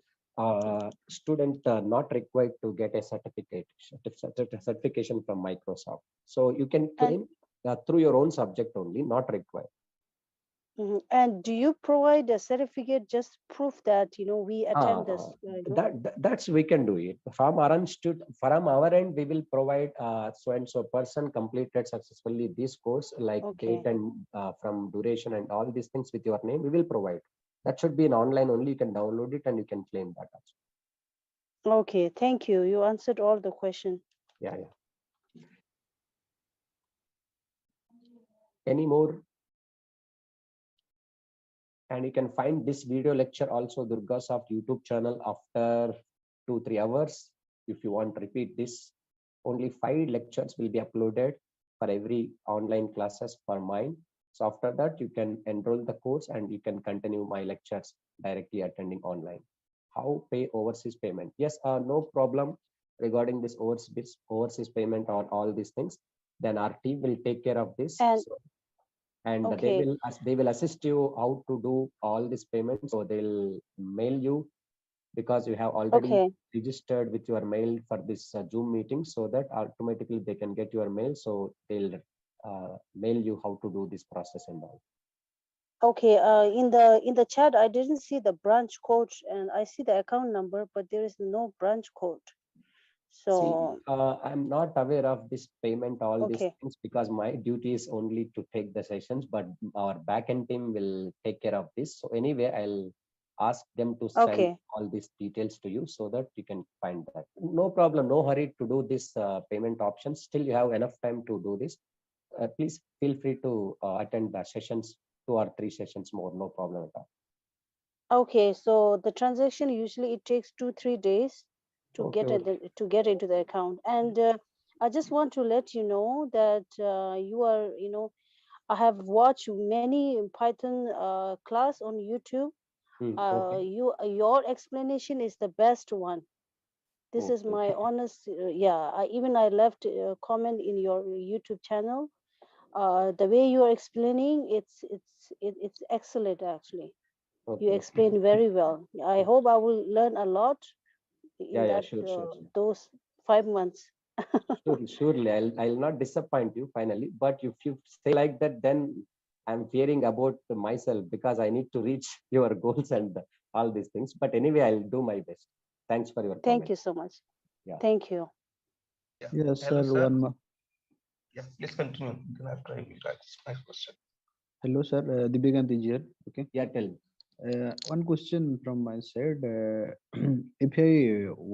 A: student not required to get a certification from Microsoft. So you can
B: And
A: claim through your own subject only, not required.
B: and do you provide a certificate just proof that we attend
A: Uh,
B: this?
A: that's we can do it from our from our end. We will provide so and so person completed successfully this course, like date
B: Okay,
A: and from duration and all these things with your name. We will provide. That should be in online only. You can download it and you can claim that also.
B: okay. Thank you. You answered all the question.
A: Yeah, yeah. Any more? And you can find this video lecture also Durga's of YouTube channel after 2 3 hours. if you want to repeat this, only 5 lectures will be uploaded for every online classes for mine. So after that, you can enroll the course and you can continue my lectures directly attending online. How pay overseas payment? Yes, no problem regarding this overseas payment or all these things. Then our team will take care of this.
B: And
A: So, and
B: okay,
A: they will assist you how to do all these payments. So they'll mail you because you have already
B: okay,
A: registered with your mail for this Zoom meeting, so that automatically they can get your mail. So they'll mail you how to do this process and all.
B: okay. In the chat, I didn't see the branch code, and I see the account number, but there is no branch code.
A: See,
B: So
A: I'm not aware of this payment, all these
B: okay,
A: things, because my duty is only to take the sessions, but our backend team will take care of this. So anyway, I'll ask them to send
B: okay,
A: all these details to you so that you can find that. No problem, no hurry to do this payment option. Still, you have enough time to do this. Please feel free to attend the sessions, 2 or 3 sessions more, no problem at all.
B: okay. So the transaction usually it takes 2-3 days to
A: Okay, okay.
B: to get into the account. And I just want to let you know that you are, I have watched many Python class on YouTube.
A: Okay,
B: Your explanation is the best one. This is
A: okay,
B: my honest. Yeah, I left a comment in your YouTube channel. The way you are explaining, it's excellent actually. You
A: okay, okay.
B: explain very well. I hope I will learn a lot
A: Yeah,
B: in
A: yeah,
B: that
A: sure, sure, sure.
B: those 5 months.
A: Surely, surely, I'll not disappoint you finally. But if you say like that, then I'm fearing about myself because I need to reach your goals and all these things. But anyway, I'll do my best. Thanks for your
B: Thank
A: comment.
B: you so much.
A: Yeah.
B: Thank you.
C: Yeah.
D: Yes,
C: Hello,
D: sir.
C: sir.
D: One more.
C: Yeah, please continue. Then after I will ask my question.
D: Hello, sir. Dibigant is here. Okay.
A: Yeah, tell me.
D: One question from my side. If I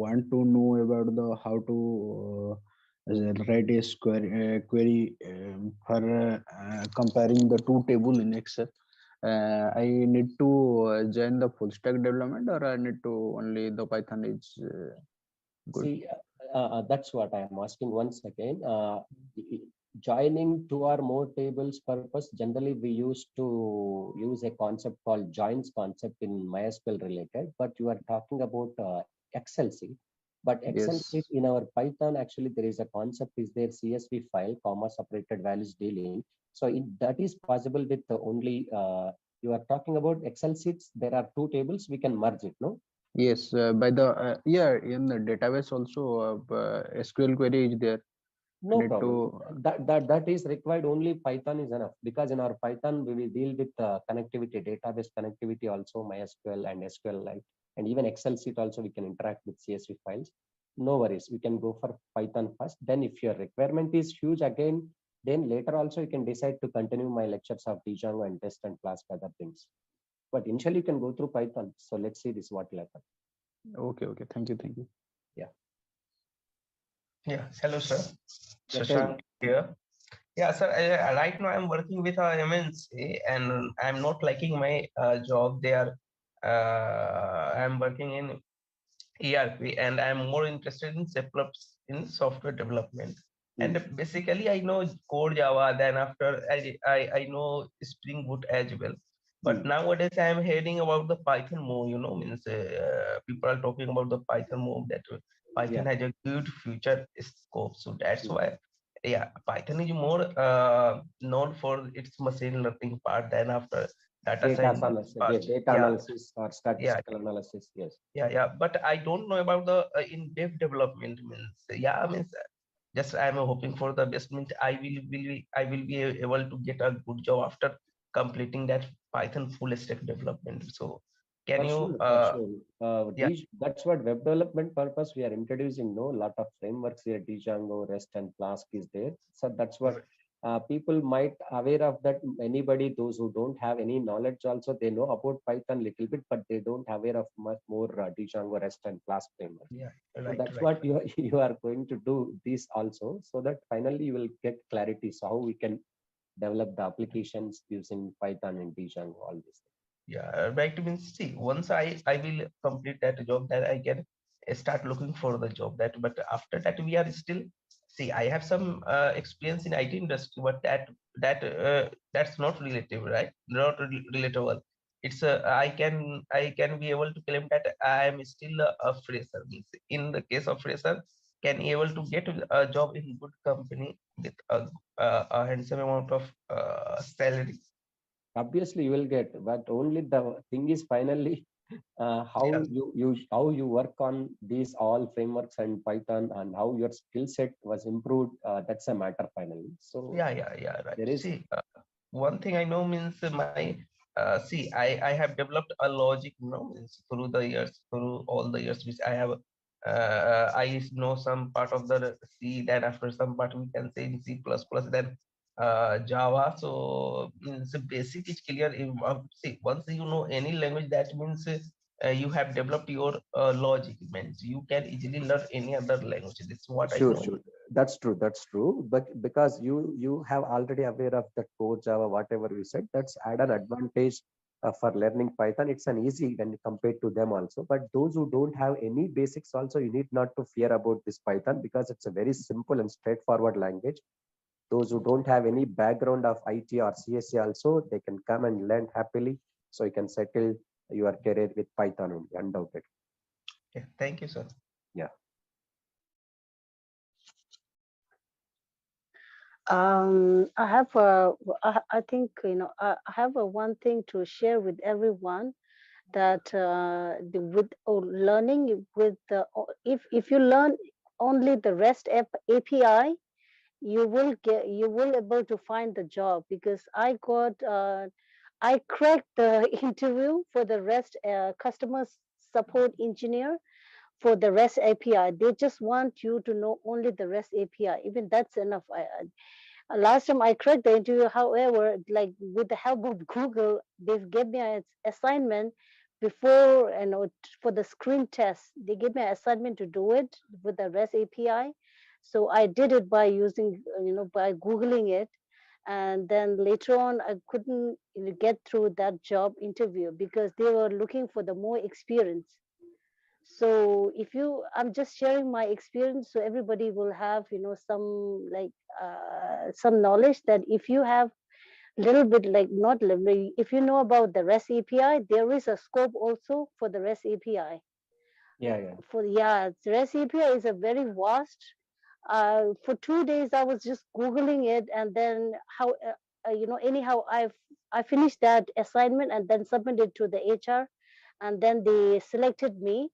D: want to know about the how to write a query for comparing the two table in Excel, I need to join the full stack development, or I need to only the Python is good.
A: See, that's what I am asking once again. Joining two or more tables purpose, generally we used to use a concept called joins concept in MySQL related, but you are talking about Excel sheet. But Excel sheet
D: Yes.
A: in our Python, actually there is a concept is there CSV file, comma separated values dealing. So that is possible with only, you are talking about Excel sheets. There are two tables, we can merge it, no?
D: Yes, by the yeah, in the database also SQL query is there. I
A: No
D: need
A: problem.
D: to
A: That is required. Only Python is enough, because in our Python we will deal with connectivity, database connectivity also, MySQL and SQLite, and even Excel sheet also we can interact with CSV files. No worries. We can go for Python first. Then if your requirement is huge again, then later also you can decide to continue my lectures of Django and test and Flask other things. But initially you can go through Python. So let's see this what will happen.
D: okay, okay. Thank you, thank you.
A: Yeah.
C: Yeah, hello, sir.
A: Yeah. Tell me.
C: Shashank here. Yeah, sir. Right now I'm working with a MNC and I'm not liking my job there. I'm working in ERP, and I'm more interested in in software development.
A: Hmm.
C: And basically, I know core Java. Then after I know Spring Boot as well. But
A: Hmm.
C: nowadays I'm hearing about the Python more. Means people are talking about the Python more, that Python
A: Yeah.
C: has a good future scope. So that's
A: Hmm.
C: why, yeah, Python is more known for its machine learning part. Then after data
A: Data
C: science
A: analysis,
C: part.
A: data
C: Yeah,
A: analysis or
C: yeah,
A: statistical analysis. Yes.
C: yeah, but I don't know about the in-depth development. Means, yeah, means just I'm hoping for the best. Means I will be able to get a good job after completing that Python full stack development. So can
A: For
C: you
A: sure, for sure.
C: yeah,
A: That's what web development purpose we are introducing. No, lot of frameworks here. Django, REST, and Flask is there. So that's what people might aware of that. Anybody, those who don't have any knowledge, also they know about Python little bit, but they don't aware of much more Django, REST, and Flask framework.
C: yeah,
A: So
C: right,
A: that's
C: right,
A: what you you are going to do this also, so that finally you will get clarity. So how we can develop the applications using Python and Django, all this.
C: yeah, right. Means, see, once I will complete that job, that I can start looking for the job. That but after that we are still, see, I have some experience in IT industry, but that's not relative, right? Not relatable. It's I can be able to claim that I am still a fresher. Means in the case of fresher, can able to get a job in good company with a handsome amount of salary.
A: Obviously you will get, but only the thing is finally how
C: Yeah,
A: you work on these all frameworks and Python, and how your skill set was improved. That's a matter finally. So
C: yeah, right.
A: there is.
C: See, one thing I know means my see, I have developed a logic, means through the years, through all the years which I have. I know some part of the C, then after some part we can say in C plus plus, then Java. So means the basic is clear. See, once you know any language, that means you have developed your logic. Means you can easily learn any other language. This is what I
A: Sure,
C: know.
A: sure. That's true. That's true. But because you have already aware of the core Java, whatever you said, that's add an advantage for learning Python. It's an easy when compared to them also. But those who don't have any basics also, you need not to fear about this Python, because it's a very simple and straightforward language. Those who don't have any background of IT or CSE also, they can come and learn happily. So you can settle your career with Python only, undoubted.
C: Okay, thank you, sir.
A: Yeah.
B: I have I think I have a one thing to share with everyone, that with learning with the if you learn only the REST API, you will able to find the job, because I cracked the interview for the REST customer support engineer for the REST API. They just want you to know only the REST API. Even that's enough. Last time I cracked the interview, however, like with the help of Google, they gave me an assignment before, for the screen test. They gave me an assignment to do it with the REST API. So I did it by using, by Googling it. And then later on, I couldn't get through that job interview because they were looking for the more experience. So if you I'm just sharing my experience, so everybody will have some like some knowledge, that if you have little bit, like not little, if you know about the REST API, there is a scope also for the REST API.
A: Yeah, yeah.
B: For Yeah, the REST API is a very vast. For 2 days I was just googling it, and then how anyhow I finished that assignment and then submitted to the HR, and then they selected me.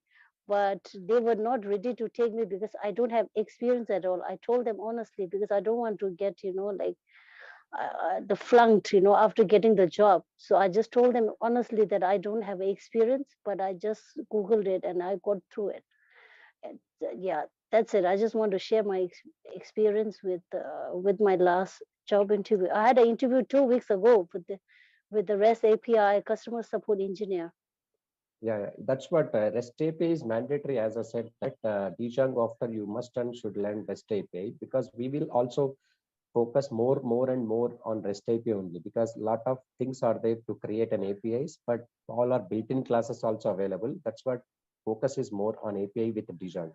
B: But they were not ready to take me because I don't have experience at all. I told them honestly, because I don't want to get like the flunked after getting the job. So I just told them honestly that I don't have experience, but I just googled it and I got through it. And, yeah, that's it. I just want to share my experience with my last job interview. I had an interview 2 weeks ago with the REST API customer support engineer.
A: Yeah, yeah. That's what REST API is mandatory. As I said, that Dijang after you must and should learn REST API, because we will also focus more and more on REST API only, because a lot of things are there to create an APIs, but all are built-in classes also available. That's what focus is more on API with Dijang.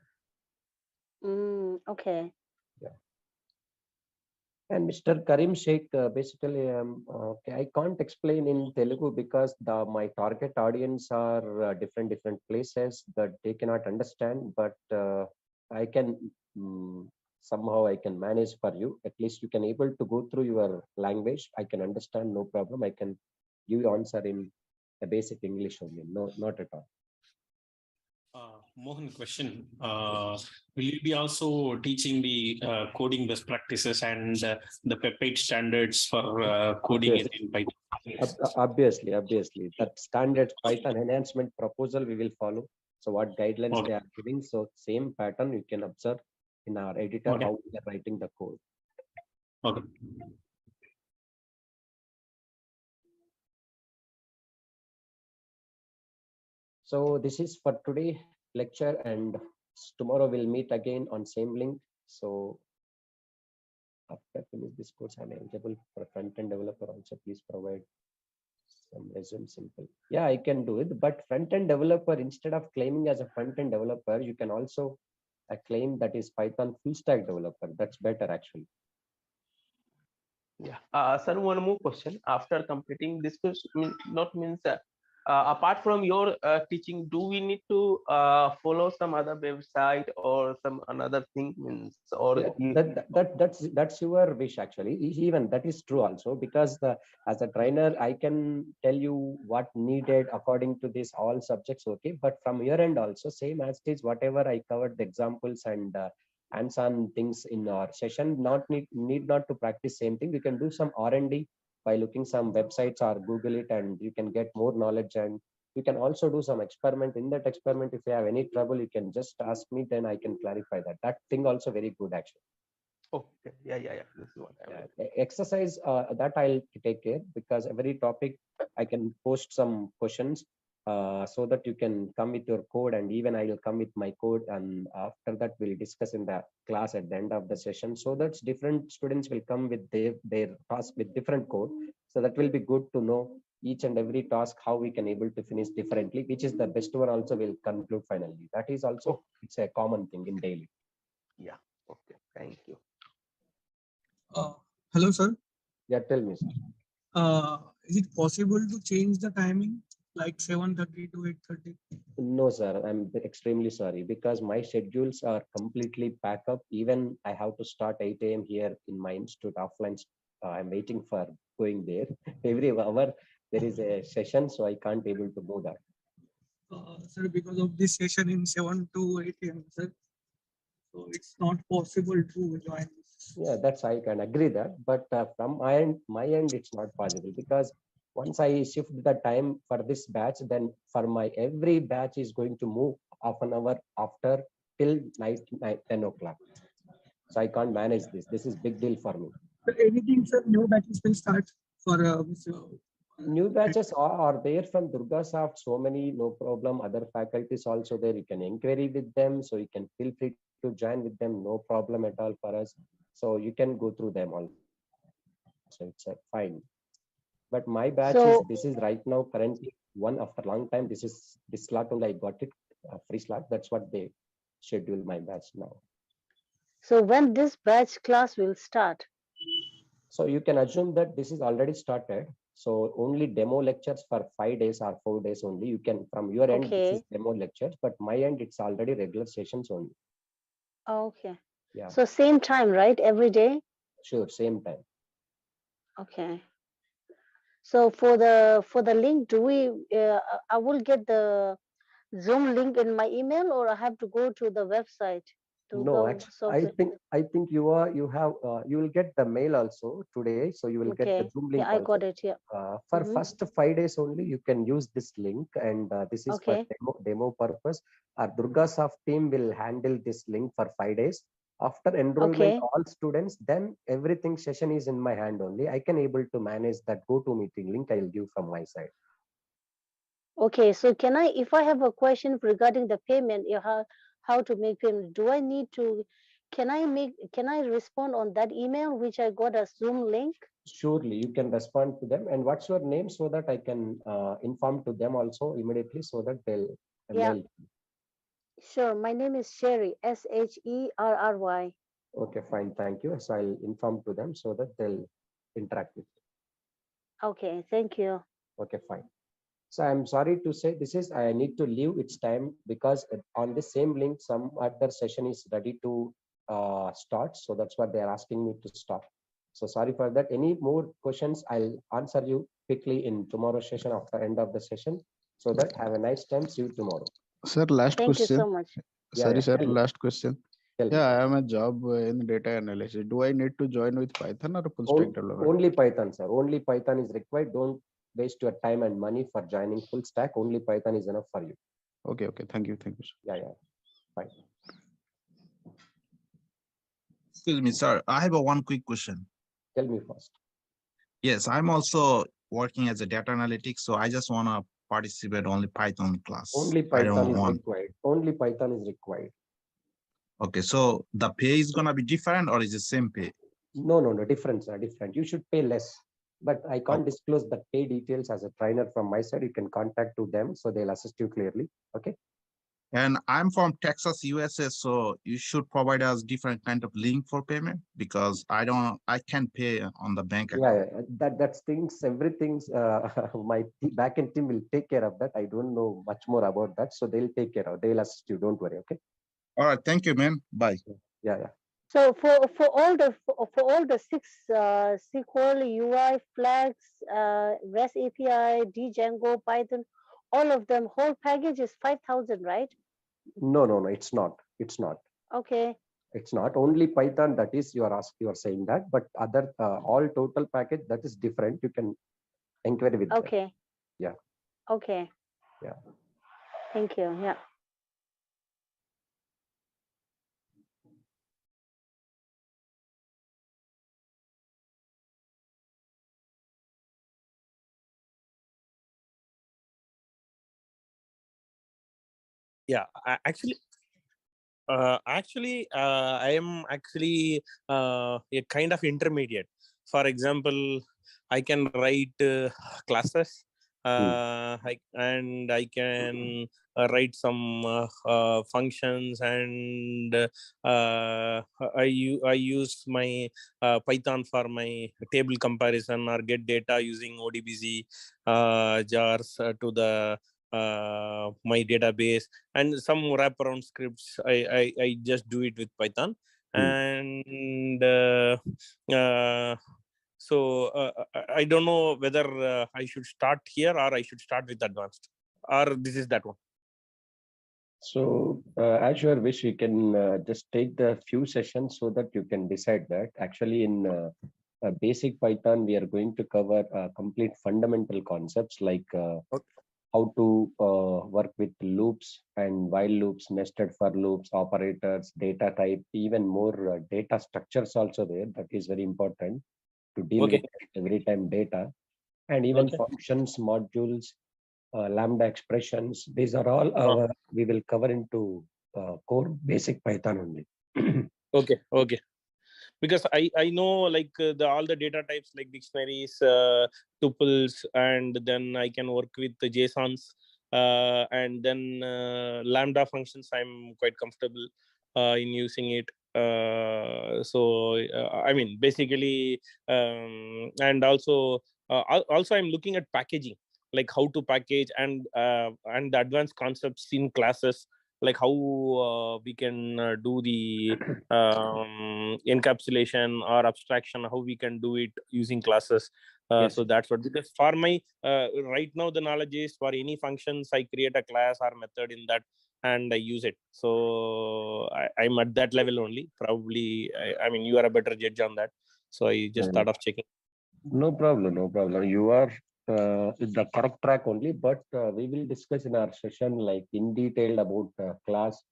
B: Okay.
A: Yeah. And Mr. Karim Sheikh, basically, okay, I can't explain in Telugu because my target audience are different places that they cannot understand. But I can somehow I can manage for you. At least you can able to go through your language. I can understand, no problem. I can give you answer in a basic English only. No, not at all.
E: Mohan, question. Will you be also teaching the coding best practices and the peptide standards for coding in Python?
A: Obviously, that standard Python enhancement proposal we will follow. So what guidelines they
E: Okay.
A: are giving, so same pattern you can observe in our editor
E: Okay.
A: how we are writing the code.
E: Okay.
A: So this is for today lecture, and tomorrow we'll meet again on same link. So after finish this course, I'm eligible for front-end developer also. Please provide Some resume simple. Yeah, I can do it. But front-end developer, instead of claiming as a front-end developer, you can also claim that is Python full stack developer. That's better actually.
C: Yeah. Sir, one more question. After completing this course, not means apart from your teaching, do we need to follow some other website or some another thing means or
A: Yeah, that's your wish actually. Even that is true also, because as a trainer I can tell you what needed according to this all subjects, okay, but from your end also same as it is, whatever I covered the examples and hands-on things in our session, not need not to practice same thing. You can do some R&D by looking some websites or Google it, and you can get more knowledge. And you can also do some experiment. In that experiment, if you have any trouble, you can just ask me, then I can clarify that thing also very good actually.
C: okay. Yeah. This is what I
A: Yeah,
C: want.
A: exercise that I'll take care, because every topic I can post some questions so that you can come with your code, and even I will come with my code, and after that we'll discuss in the class at the end of the session, so that different students will come with their task with different code. So that will be good to know each and every task how we can able to finish differently, which is the best one also will conclude finally. That is also
C: Oh,
A: it's a common thing in daily.
C: yeah. Okay. Thank you.
F: Uh, Hello, sir.
A: Yeah, tell me, sir.
F: Is it possible to change the timing like 7:30 to 8:30?
A: No, sir, I'm extremely sorry, because my schedules are completely packed up. Even I have to start 8 a.m. here in my institute offline. I'm waiting for going there. Every hour there is a session, so I can't able to do that.
F: Sir, because of this session in 7 to 8 a.m., sir. So it's not possible to join.
A: Yeah, that's I can agree that, but from my end, it's not possible, because once I shift the time for this batch, then for my every batch is going to move half an hour after till night 10 o'clock. So I can't manage this. This is big deal for me.
F: So anything, sir, new batches will start for
A: New batches are there from Durga Soft. So many, no problem. Other faculties also there. You can inquiry with them. So you can feel free to join with them. No problem at all for us. So you can go through them also. It's fine. But my batch is,
B: So
A: this is right now currently one after long time. This slot only I got it, free slot. That's what they schedule my batch now.
B: so when this batch class will start?
A: So you can assume that this is already started. So only demo lectures for 5 days or 4 days only. You can, from your end, this is
B: Okay.
A: demo lectures, but my end, it's already regular sessions only.
B: Okay.
A: Yeah,
B: So same time, right? Every day?
A: sure, same time.
B: Okay. So for the link, do we I will get the Zoom link in my email, or I have to go to the website to
A: No,
B: go
A: actually,
B: software?
A: I think you will get the mail also today. So you will get the
B: Okay.
A: Zoom
B: Yeah,
A: link
B: I
A: also.
B: got it. Yeah.
A: For
B: Mm-hmm.
A: first 5 days only, you can use this link, and this is for
B: Okay.
A: demo purpose. Our Durga Soft team will handle this link for 5 days. After enrollment,
B: Okay.
A: all students, then everything session is in my hand only. I can able to manage that GoToMeeting link. I'll give from my side.
B: Okay. So can I, if I have a question regarding the payment, how to make payment, do I need to, can I respond on that email which I got a Zoom link?
A: Surely you can respond to them. And what's your name, so that I can inform to them also immediately, so that they'll
B: Yeah,
A: mail.
B: sure. My name is Sherry, Sherry.
A: Okay, fine. Thank you. So I'll inform to them so that they'll interact with
B: Okay, thank you.
A: you. Okay, fine. So I'm sorry to say this is, I need to leave. It's time, because on the same link, some other session is ready to start. So that's what they're asking me to stop. So sorry for that. Any more questions, I'll answer you quickly in tomorrow's session after end of the session. So that have a nice time. See you tomorrow.
D: Sir, last
B: Thank you so
D: question.
B: much.
D: Sorry, sir,
A: Tell me.
D: last question.
A: Tell me.
D: Yeah, I am a job in data analysis. Do I need to join with Python or full stack developer?
A: Only Python, sir. Only Python is required. Don't waste your time and money for joining full stack. Only Python is enough for you.
D: Okay, okay. Thank you. Thank you, sir.
A: Yeah. Fine.
G: Excuse me, sir. I have one quick question.
A: Tell me first.
G: Yes, I'm also working as a data analytics, so I just want to participate only Python class.
A: Only
G: I
A: Python
G: don't
A: is
G: want.
A: required. Only Python is required.
G: Okay, so the pay is gonna be different or is the same pay?
A: No. Different, sir. Different. You should pay less. But I can't disclose the pay details as a trainer from my side. You can contact to them, so they'll assist you clearly. Okay.
G: And I'm from Texas, USA, so you should provide us different kind of link for payment because I can't pay on the bank account.
A: Yeah, that's things, everything's my backend team will take care of that. I don't know much more about that, so they'll take care of. They'll assist you. Don't worry. Okay.
G: All right, thank you, man. Bye.
A: Yeah.
B: So for all the six SQL, UI, Flags, REST API, Django, Python, all of them, whole package is 5,000, right?
A: No, it's not. It's not.
B: Okay.
A: It's not only Python. That is, you are saying that, but other all total package, that is different. You can inquire with them.
B: Okay.
A: Yeah.
B: Okay.
A: Yeah.
B: Thank you. Yeah.
E: Yeah, I am actually a kind of intermediate. For example, I can write classes, and I can write some functions, and I use my Python for my table comparison or get data using ODBC jars to the my database, and some wraparound scripts. I just do it with Python. And I don't know whether I should start here or I should start with advanced, or this is that one.
A: So as your wish, you can just take the few sessions so that you can decide that. Actually, in basic Python, we are going to cover complete fundamental concepts like how to work with loops and while loops, nested for loops, operators, data type, even more data structures also there. That is very important to deal with every time data, and even functions, modules, lambda expressions. These are all our we will cover into core basic Python only.
E: Okay. Because I know like all the data types like dictionaries, tuples, and then I can work with the JSONs, and then lambda functions. I'm quite comfortable in using it. I mean, basically, and also I'm looking at packaging, like how to package, and the advanced concepts in classes, like how we can do the encapsulation or abstraction, how we can do it using classes.
A: Yes.
E: So that's what, because for my right now the knowledge is for any functions I create a class or method in that and I use it. So I'm at that level only. Probably I mean, you are a better judge on that, so I just thought of checking.
A: No problem. You are the correct track only, but we will discuss in our session like in detail about class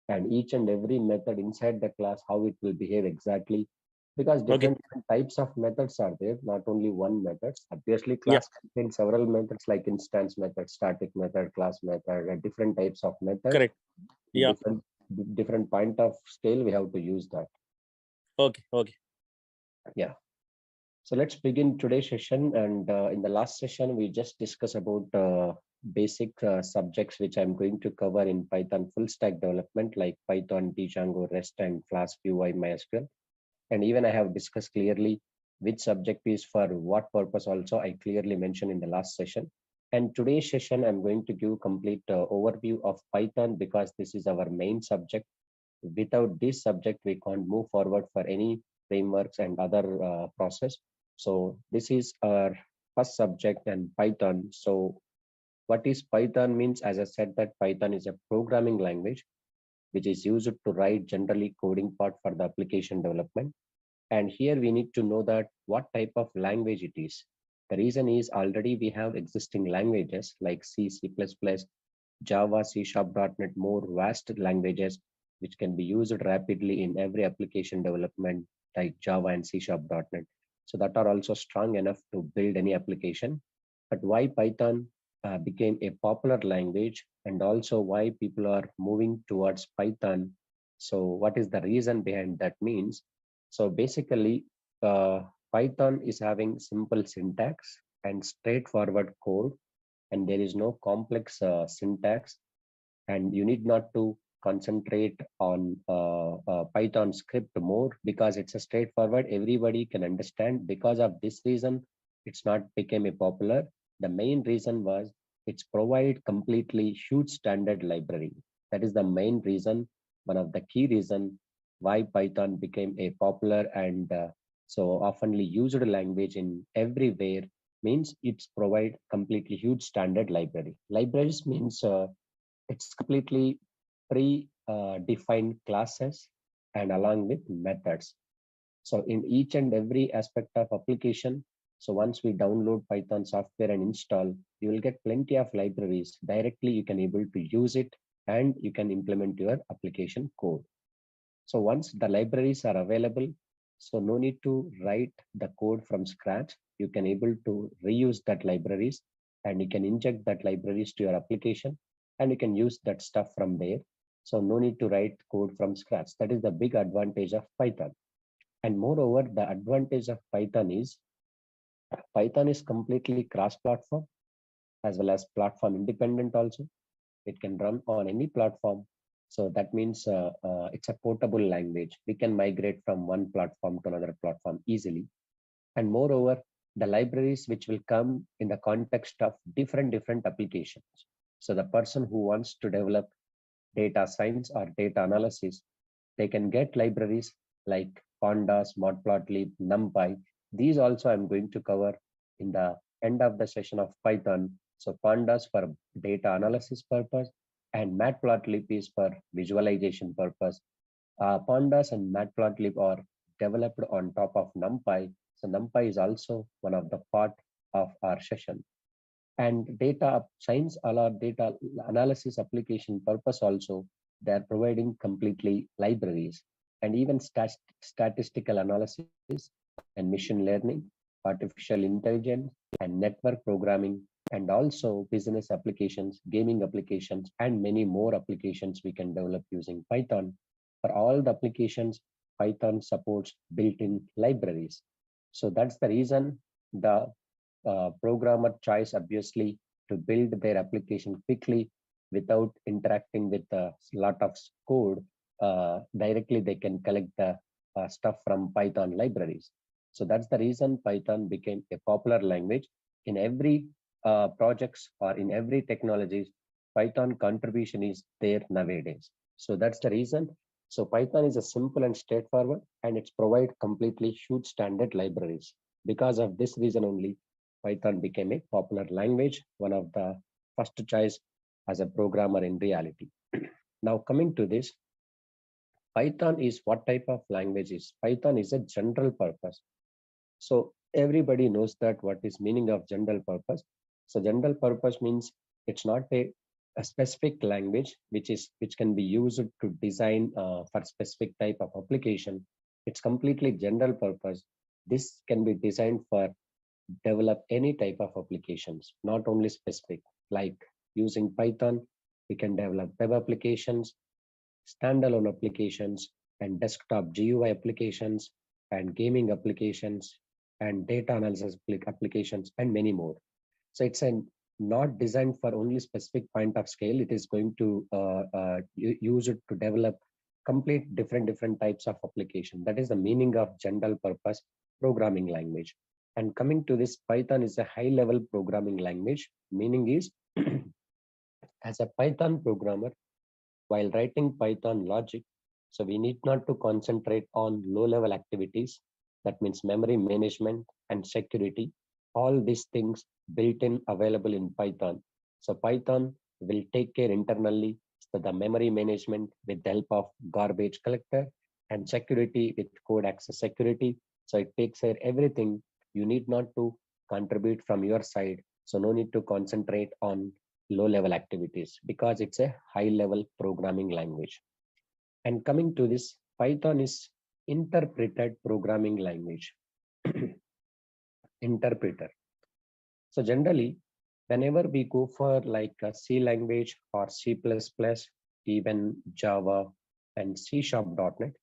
A: and each and every method inside the class, how it will behave exactly. Because different types of methods are there, not only one method. Obviously, class contains several methods like instance method, static method, class method, and different types of methods.
E: Correct. Yeah.
A: Different point of scale, we have to use that.
E: Okay.
A: Yeah. So let's begin today's session. And in the last session, we just discussed about basic subjects which I'm going to cover in Python full stack development, like Python, Django, REST, and Flask, UI, MySQL. And even I have discussed clearly which subject is for what purpose also. I clearly mentioned in the last session. And today's session, I'm going to give complete overview of Python because this is our main subject. Without this subject, we can't move forward for any frameworks and other process. So this is our first subject and Python. So what is Python means? As I said, that Python is a programming language which is used to write generally coding part for the application development. And here we need to know that what type of language it is. The reason is already we have existing languages like C, C++, Java, C#, .NET, more vast languages which can be used rapidly in every application development like Java and C#, .NET. So that are also strong enough to build any application. But why Python became a popular language, and also why people are moving towards Python? So what is the reason behind that means? So basically, Python is having simple syntax and straightforward code, and there is no complex syntax, and you need not to concentrate on Python script more because it's a straightforward, everybody can understand. Because of this reason, it's not became a popular. The main reason was it's provide completely huge standard library. That is the main reason, one of the key reason why Python became a popular and so oftenly used language in everywhere, means it's provide completely huge standard library. Libraries means it's completely pre-defined classes and along with methods. So in each and every aspect of application, so once we download Python software and install, you will get plenty of libraries. Directly you can able to use it and you can implement your application code. So once the libraries are available, so no need to write the code from scratch. You can able to reuse that libraries and you can inject that libraries to your application and you can use that stuff from there. So no need to write code from scratch. That is the big advantage of Python. And moreover, the advantage of Python is completely cross-platform as well as platform independent also. It can run on any platform. So that means it's a portable language. We can migrate from one platform to another platform easily. And moreover, the libraries which will come in the context of different applications. So the person who wants to develop data science or data analysis, they can get libraries like pandas, matplotlib, numpy. These also I'm going to cover in the end of the session of Python. So pandas for data analysis purpose and matplotlib is for visualization purpose. Pandas and matplotlib are developed on top of numpy. So numpy is also one of the part of our session. And data science or data analysis application purpose also, they are providing completely libraries and even statistical analysis and machine learning, artificial intelligence and network programming, and also business applications, gaming applications, and many more applications we can develop using Python. For all the applications, Python supports built-in libraries. So that's the reason the programmer choice obviously to build their application quickly without interacting with a lot of code. Directly they can collect the stuff from Python libraries. So that's the reason Python became a popular language in every projects or in every technologies. Python contribution is there nowadays. So that's the reason. So Python is a simple and straightforward, and it's provide completely huge standard libraries. Because of this reason only, Python became a popular language, one of the first choice as a programmer in reality. Now coming to this, Python is what type of language is? Python is a general purpose. So everybody knows that what is meaning of general purpose. So general purpose means it's not a specific language which can be used to design for specific type of application. It's completely general purpose. This can be designed for develop any type of applications, not only specific. Like using Python, we can develop web applications, standalone applications, and desktop GUI applications, and gaming applications, and data analysis applications, and many more. So it's not designed for only specific point of scale. It is going to use it to develop complete different types of application. That is the meaning of general purpose programming language. And coming to this, Python is a high level programming language. Meaning is, as a Python programmer, while writing Python logic, so we need not to concentrate on low level activities. That means memory management and security. All these things built in available in Python. So Python will take care internally for the memory management with the help of garbage collector and security with code access security. So it takes care everything. You need not to contribute from your side. So no need to concentrate on low level activities because it's a high level programming language. And coming to this, Python is interpreted programming language. Interpreter. So generally, whenever we go for like a C language or C++, even Java and C#.NET.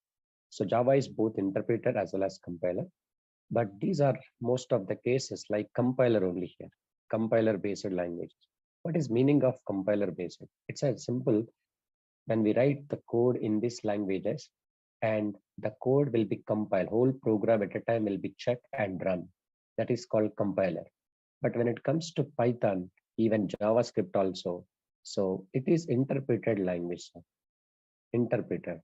A: So Java is both interpreter as well as compiler. But these are most of the cases like compiler only here, compiler based languages. What is meaning of compiler based? It's a simple, when we write the code in these languages and the code will be compiled, whole program at a time will be checked and run. That is called compiler. But when it comes to Python, even JavaScript also, so it is interpreted language. Interpreter.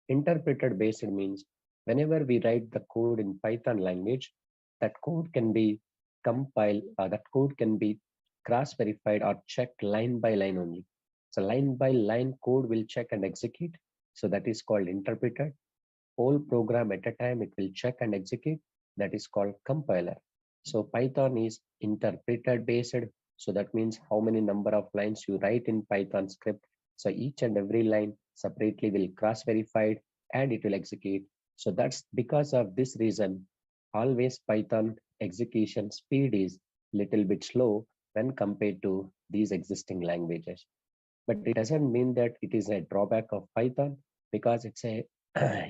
A: Interpreted based means whenever we write the code in Python language, that code can be compiled, that code can be cross verified or checked line by line only. So line by line code will check and execute. So that is called interpreted. Whole program at a time it will check and execute. That is called compiler. So Python is interpreted based. So that means how many number of lines you write in Python script. So each and every line separately will cross verified and it will execute. So that's because of this reason, always Python execution speed is little bit slow when compared to these existing languages. But it doesn't mean that it is a drawback of Python, because it's a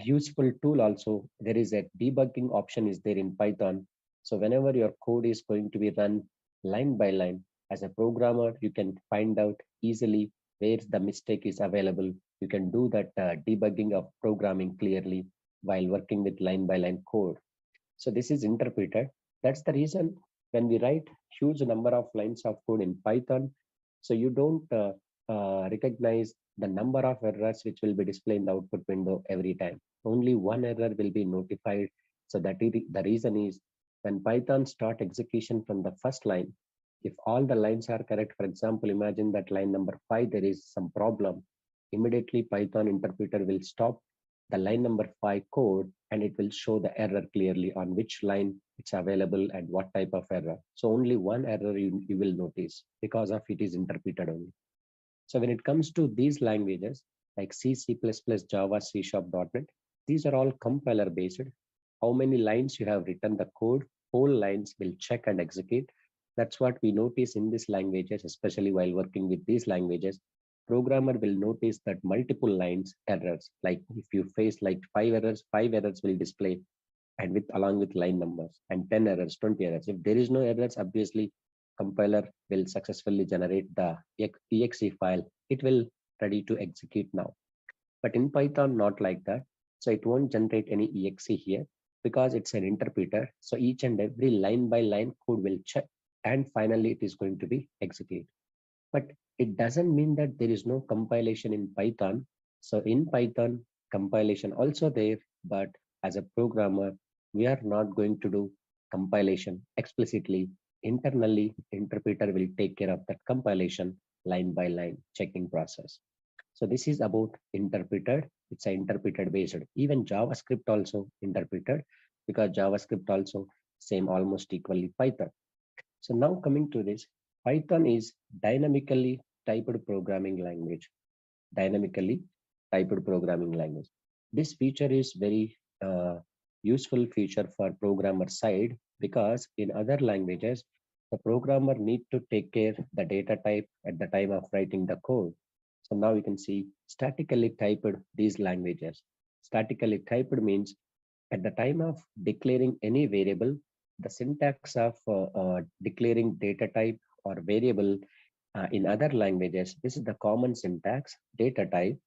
A: useful tool also. There is a debugging option is there in Python. So whenever your code is going to be run line by line, as a programmer, you can find out easily where the mistake is available. You can do that debugging of programming clearly while working with line by line code. So this is interpreted. That's the reason when we write huge number of lines of code in Python, so you don't recognize the number of errors which will be displayed in the output window every time. Only one error will be notified. So that is the reason is when Python start execution from the first line, if all the lines are correct, for example, imagine that line number 5, there is some problem, immediately Python interpreter will stop the line number 5 code and it will show the error clearly on which line it's available and what type of error. So only one error you will notice because of it is interpreted only. So when it comes to these languages like C, C++, Java, C Sharp, .NET, these are all compiler based. How many lines you have written the code, whole lines will check and execute. That's what we notice in these languages, especially while working with these languages. Programmer will notice that multiple lines errors. Like if you face like 5 errors will display, and with along with line numbers, and 10 errors, 20 errors. If there is no errors, obviously compiler will successfully generate the exe file. It will ready to execute now. But in Python, not like that. So it won't generate any exe here because it's an interpreter. So each and every line by line code will check and finally it is going to be executed. But it doesn't mean that there is no compilation in Python. So in Python, compilation also there, but as a programmer, we are not going to do compilation explicitly. Internally, interpreter will take care of that compilation line by line checking process. So this is about interpreted. It's an interpreted based. Even JavaScript also interpreted, because JavaScript also same almost equally Python. So now coming to this, Python is dynamically typed programming language. Dynamically typed programming language. This feature is very useful feature for programmer side, because in other languages, the programmer need to take care the data type at the time of writing the code. So now you can see statically typed these languages. Statically typed means at the time of declaring any variable, the syntax of declaring data type or variable in other languages, this is the common syntax: data type,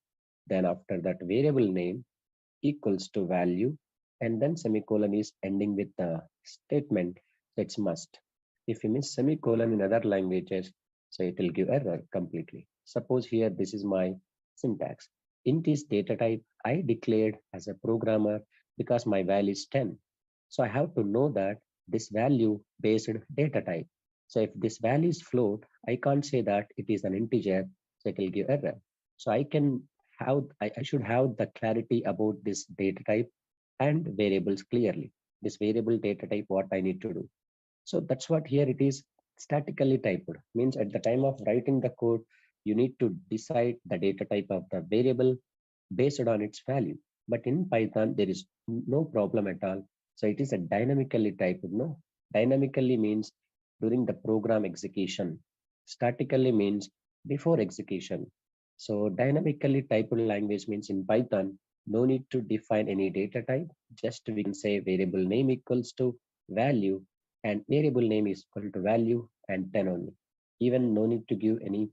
A: then after that variable name equals to value, and then semicolon is ending with the statement. That's must. If you miss semicolon in other languages, so it will give error completely. Suppose here this is my syntax. Int is data type I declared as a programmer because my value is 10. So I have to know that this value based data type. So if this value is float, I can't say that it is an integer, so it will give error. So I can have, I should have the clarity about this data type and variables clearly. This variable data type, what I need to do. So that's what here it is statically typed. Means at the time of writing the code, you need to decide the data type of the variable based on its value. But in Python, there is no problem at all. So it is a dynamically typed. No, dynamically means during the program execution. Statically means before execution. So dynamically typed language means in Python, no need to define any data type. Just we can say variable name equals to value, and variable name is equal to value and 10 only. Even no need to give any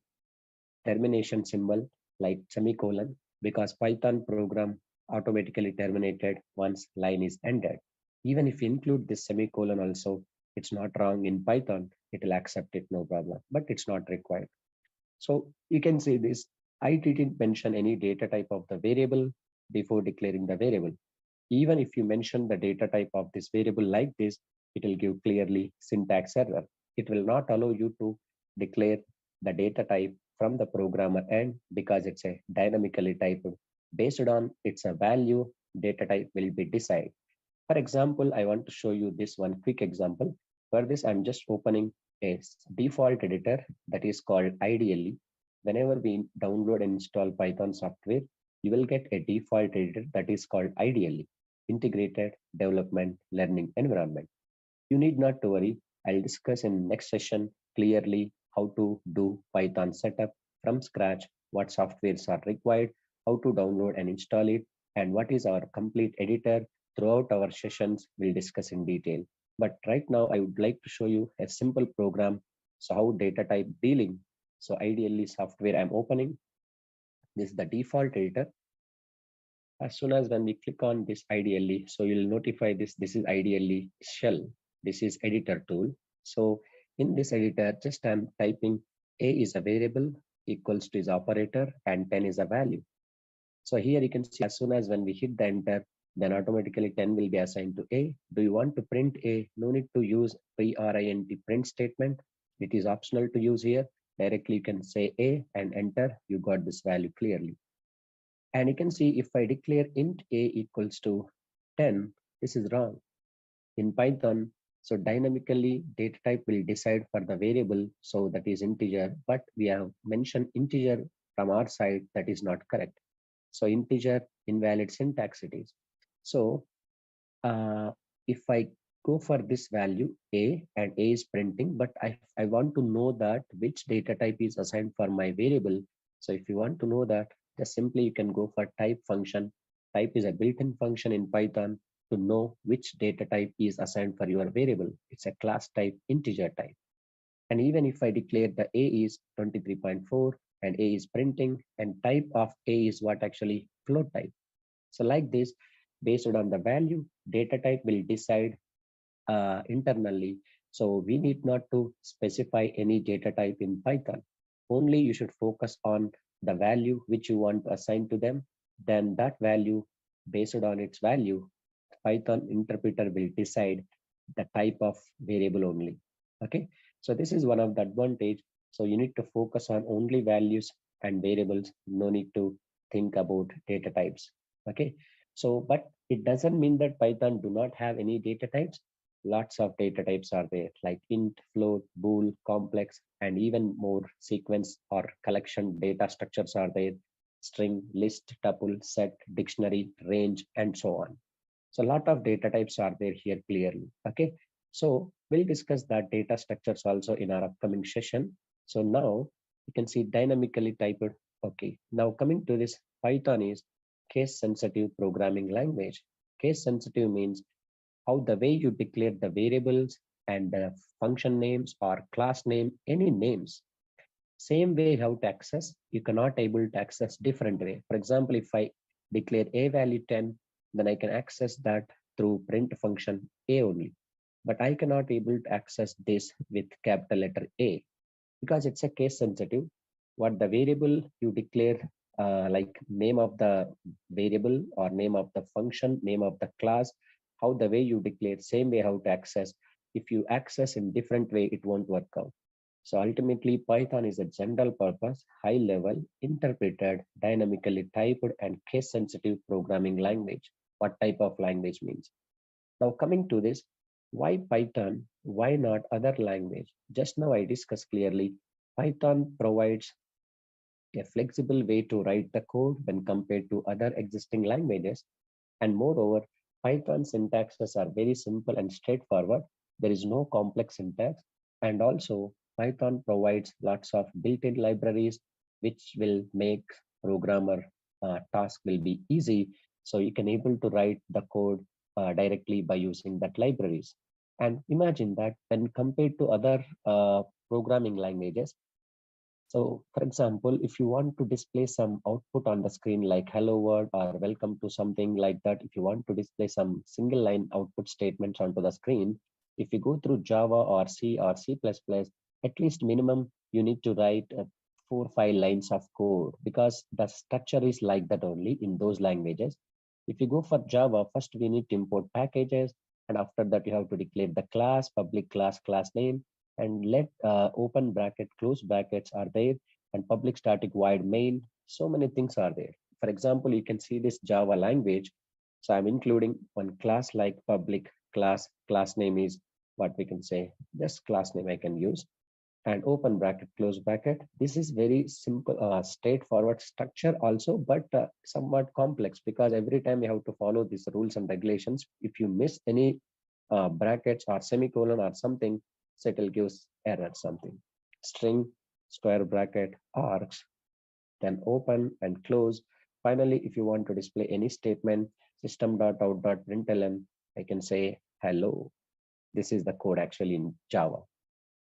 A: termination symbol like semicolon, because Python program automatically terminated once line is ended. Even if you include this semicolon also, it's not wrong in Python, it will accept it, no problem, but it's not required. So you can see this. I didn't mention any data type of the variable before declaring the variable. Even if you mention the data type of this variable like this, it will give clearly syntax error. It will not allow you to declare the data type from the programmer end, because it's a dynamically typed. Based on its a value, data type will be decided. For example, I want to show you this one quick example. For this, I'm just opening a default editor that is called ideally. Whenever we download and install Python software, you will get a default editor that is called ideally integrated development learning environment. You need not to worry. I'll discuss in next session clearly how to do Python setup from scratch, what softwares are required, how to download and install it, and what is our complete editor. Throughout our sessions, we'll discuss in detail. But right now, I would like to show you a simple program. So how data type dealing. So ideally software I'm opening. This is the default editor. As soon as when we click on this ideally, so you'll notify this is ideally shell. This is editor tool. So in this editor, just I'm typing a is a variable equals to is operator and 10 is a value. So here you can see as soon as when we hit the enter, then automatically 10 will be assigned to a. Do you want to print a? No need to use print statement. It is optional to use here. Directly you can say a and enter. You got this value clearly. And you can see if I declare int a equals to 10, this is wrong. In Python, so dynamically data type will decide for the variable, so that is integer, but we have mentioned integer from our side, that is not correct. So integer invalid syntax it is. So if I go for this value a and a is printing, but I want to know that which data type is assigned for my variable. So if you want to know that, just simply you can go for type function. Type is a built-in function in Python to know which data type is assigned for your variable. It's a class type integer type. And even if I declare the a is 23.4 and a is printing, and type of a is what actually float type. So like this, based on the value, data type will decide internally. So we need not to specify any data type in Python. Only you should focus on the value which you want to assign to them. Then that value, based on its value, Python interpreter will decide the type of variable only. Okay, so this is one of the advantage. So you need to focus on only values and variables. No need to think about data types. Okay, so but it doesn't mean that Python do not have any data types. Lots of data types are there, like int, float, bool, complex, and even more sequence or collection data structures are there: string, list, tuple, set, dictionary, range, and so on. So a lot of data types are there here clearly. Okay, so we'll discuss that data structures also in our upcoming session. So now you can see dynamically typed. Okay, now coming to this, Python is case sensitive programming language. Case sensitive means how the way you declare the variables and the function names or class name, any names. Same way how to access, you cannot able to access different way. For example, if I declare a value 10, then I can access that through print function a only. But I cannot able to access this with capital letter A, because it's a case sensitive. What the variable you declare, like name of the variable or name of the function, name of the class, how the way you declare, same way how to access. If you access in different way, it won't work out. So ultimately, Python is a general purpose, high level, interpreted, dynamically typed, and case sensitive programming language. What type of language means? Now coming to this, why Python? Why not other language? Just now I discussed clearly, Python provides a flexible way to write the code when compared to other existing languages. And moreover, Python syntaxes are very simple and straightforward. There is no complex syntax. And also, Python provides lots of built-in libraries, which will make programmer task will be easy. So you can able to write the code directly by using that libraries. And imagine that when compared to other programming languages, so for example, if you want to display some output on the screen like hello world or welcome to something like that, if you want to display some single line output statements onto the screen, if you go through Java or C or C++, at least minimum you need to write 4 or 5 lines of code because the structure is like that only in those languages. If you go for Java, first we need to import packages, and after that you have to declare the class, public class, class name, and let open bracket, close brackets are there, and public static void main. So many things are there. For example, you can see this Java language. So I'm including one class like public class. Class name is what we can say, just class name I can use, and open bracket, close bracket. This is very simple, straightforward structure also, but somewhat complex because every time you have to follow these rules and regulations. If you miss any brackets or semicolon or something, so it will give error something. String, square bracket, arcs, then open and close. Finally, if you want to display any statement, system.out.println, I can say hello. This is the code actually in Java.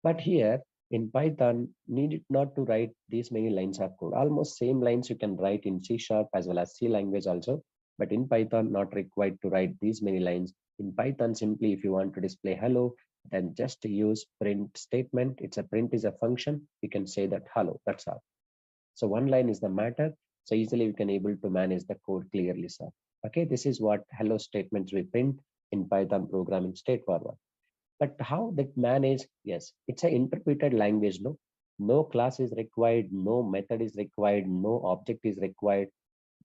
A: But here in Python, need not to write these many lines of code. Almost same lines you can write in C# as well as C language also. But in Python, not required to write these many lines. In Python, simply if you want to display hello, then just use print statement. It's a print is a function. You can say that hello, that's all. So one line is the matter. So easily you can able to manage the code clearly, sir. Okay, this is what hello statements we print in Python programming straightforward. But how that manage? Yes, it's an interpreted language. No class is required, no method is required, no object is required.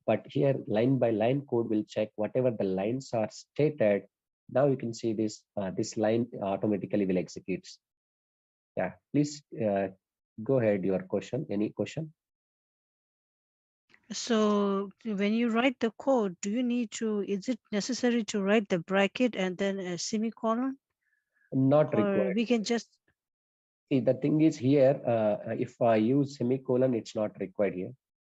A: But here line by line code will check whatever the lines are stated. Now you can see this line automatically will execute. Yeah, please go ahead. Your question, any question?
B: So when you write the code, do you need to, is it necessary to write the bracket and then a semicolon?
A: Not
B: Or
A: required.
B: we can just,
A: See, the thing is here, if I use semicolon, it's not required here.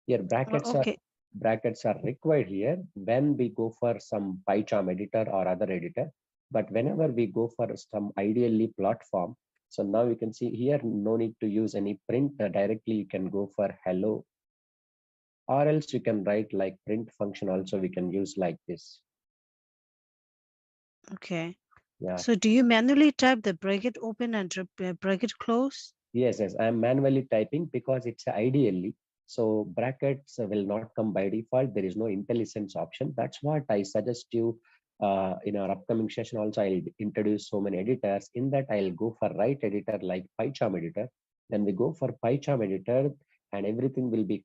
A: Here
B: okay.
A: brackets are required here when we go for some PyCharm editor or other editor. But whenever we go for some ideally plot form, so now you can see here, no need to use any print. Directly you can go for hello, or else you can write like print function also we can use like this.
B: Okay.
A: Yeah.
B: So do you manually type the bracket open and bracket close?
A: Yes, I'm manually typing because it's ideally. So brackets will not come by default. There is no IntelliSense option. That's what I suggest you in our upcoming session. Also, I'll introduce so many editors. In that, I'll go for right editor like PyCharm editor. Then we go for PyCharm editor and everything will be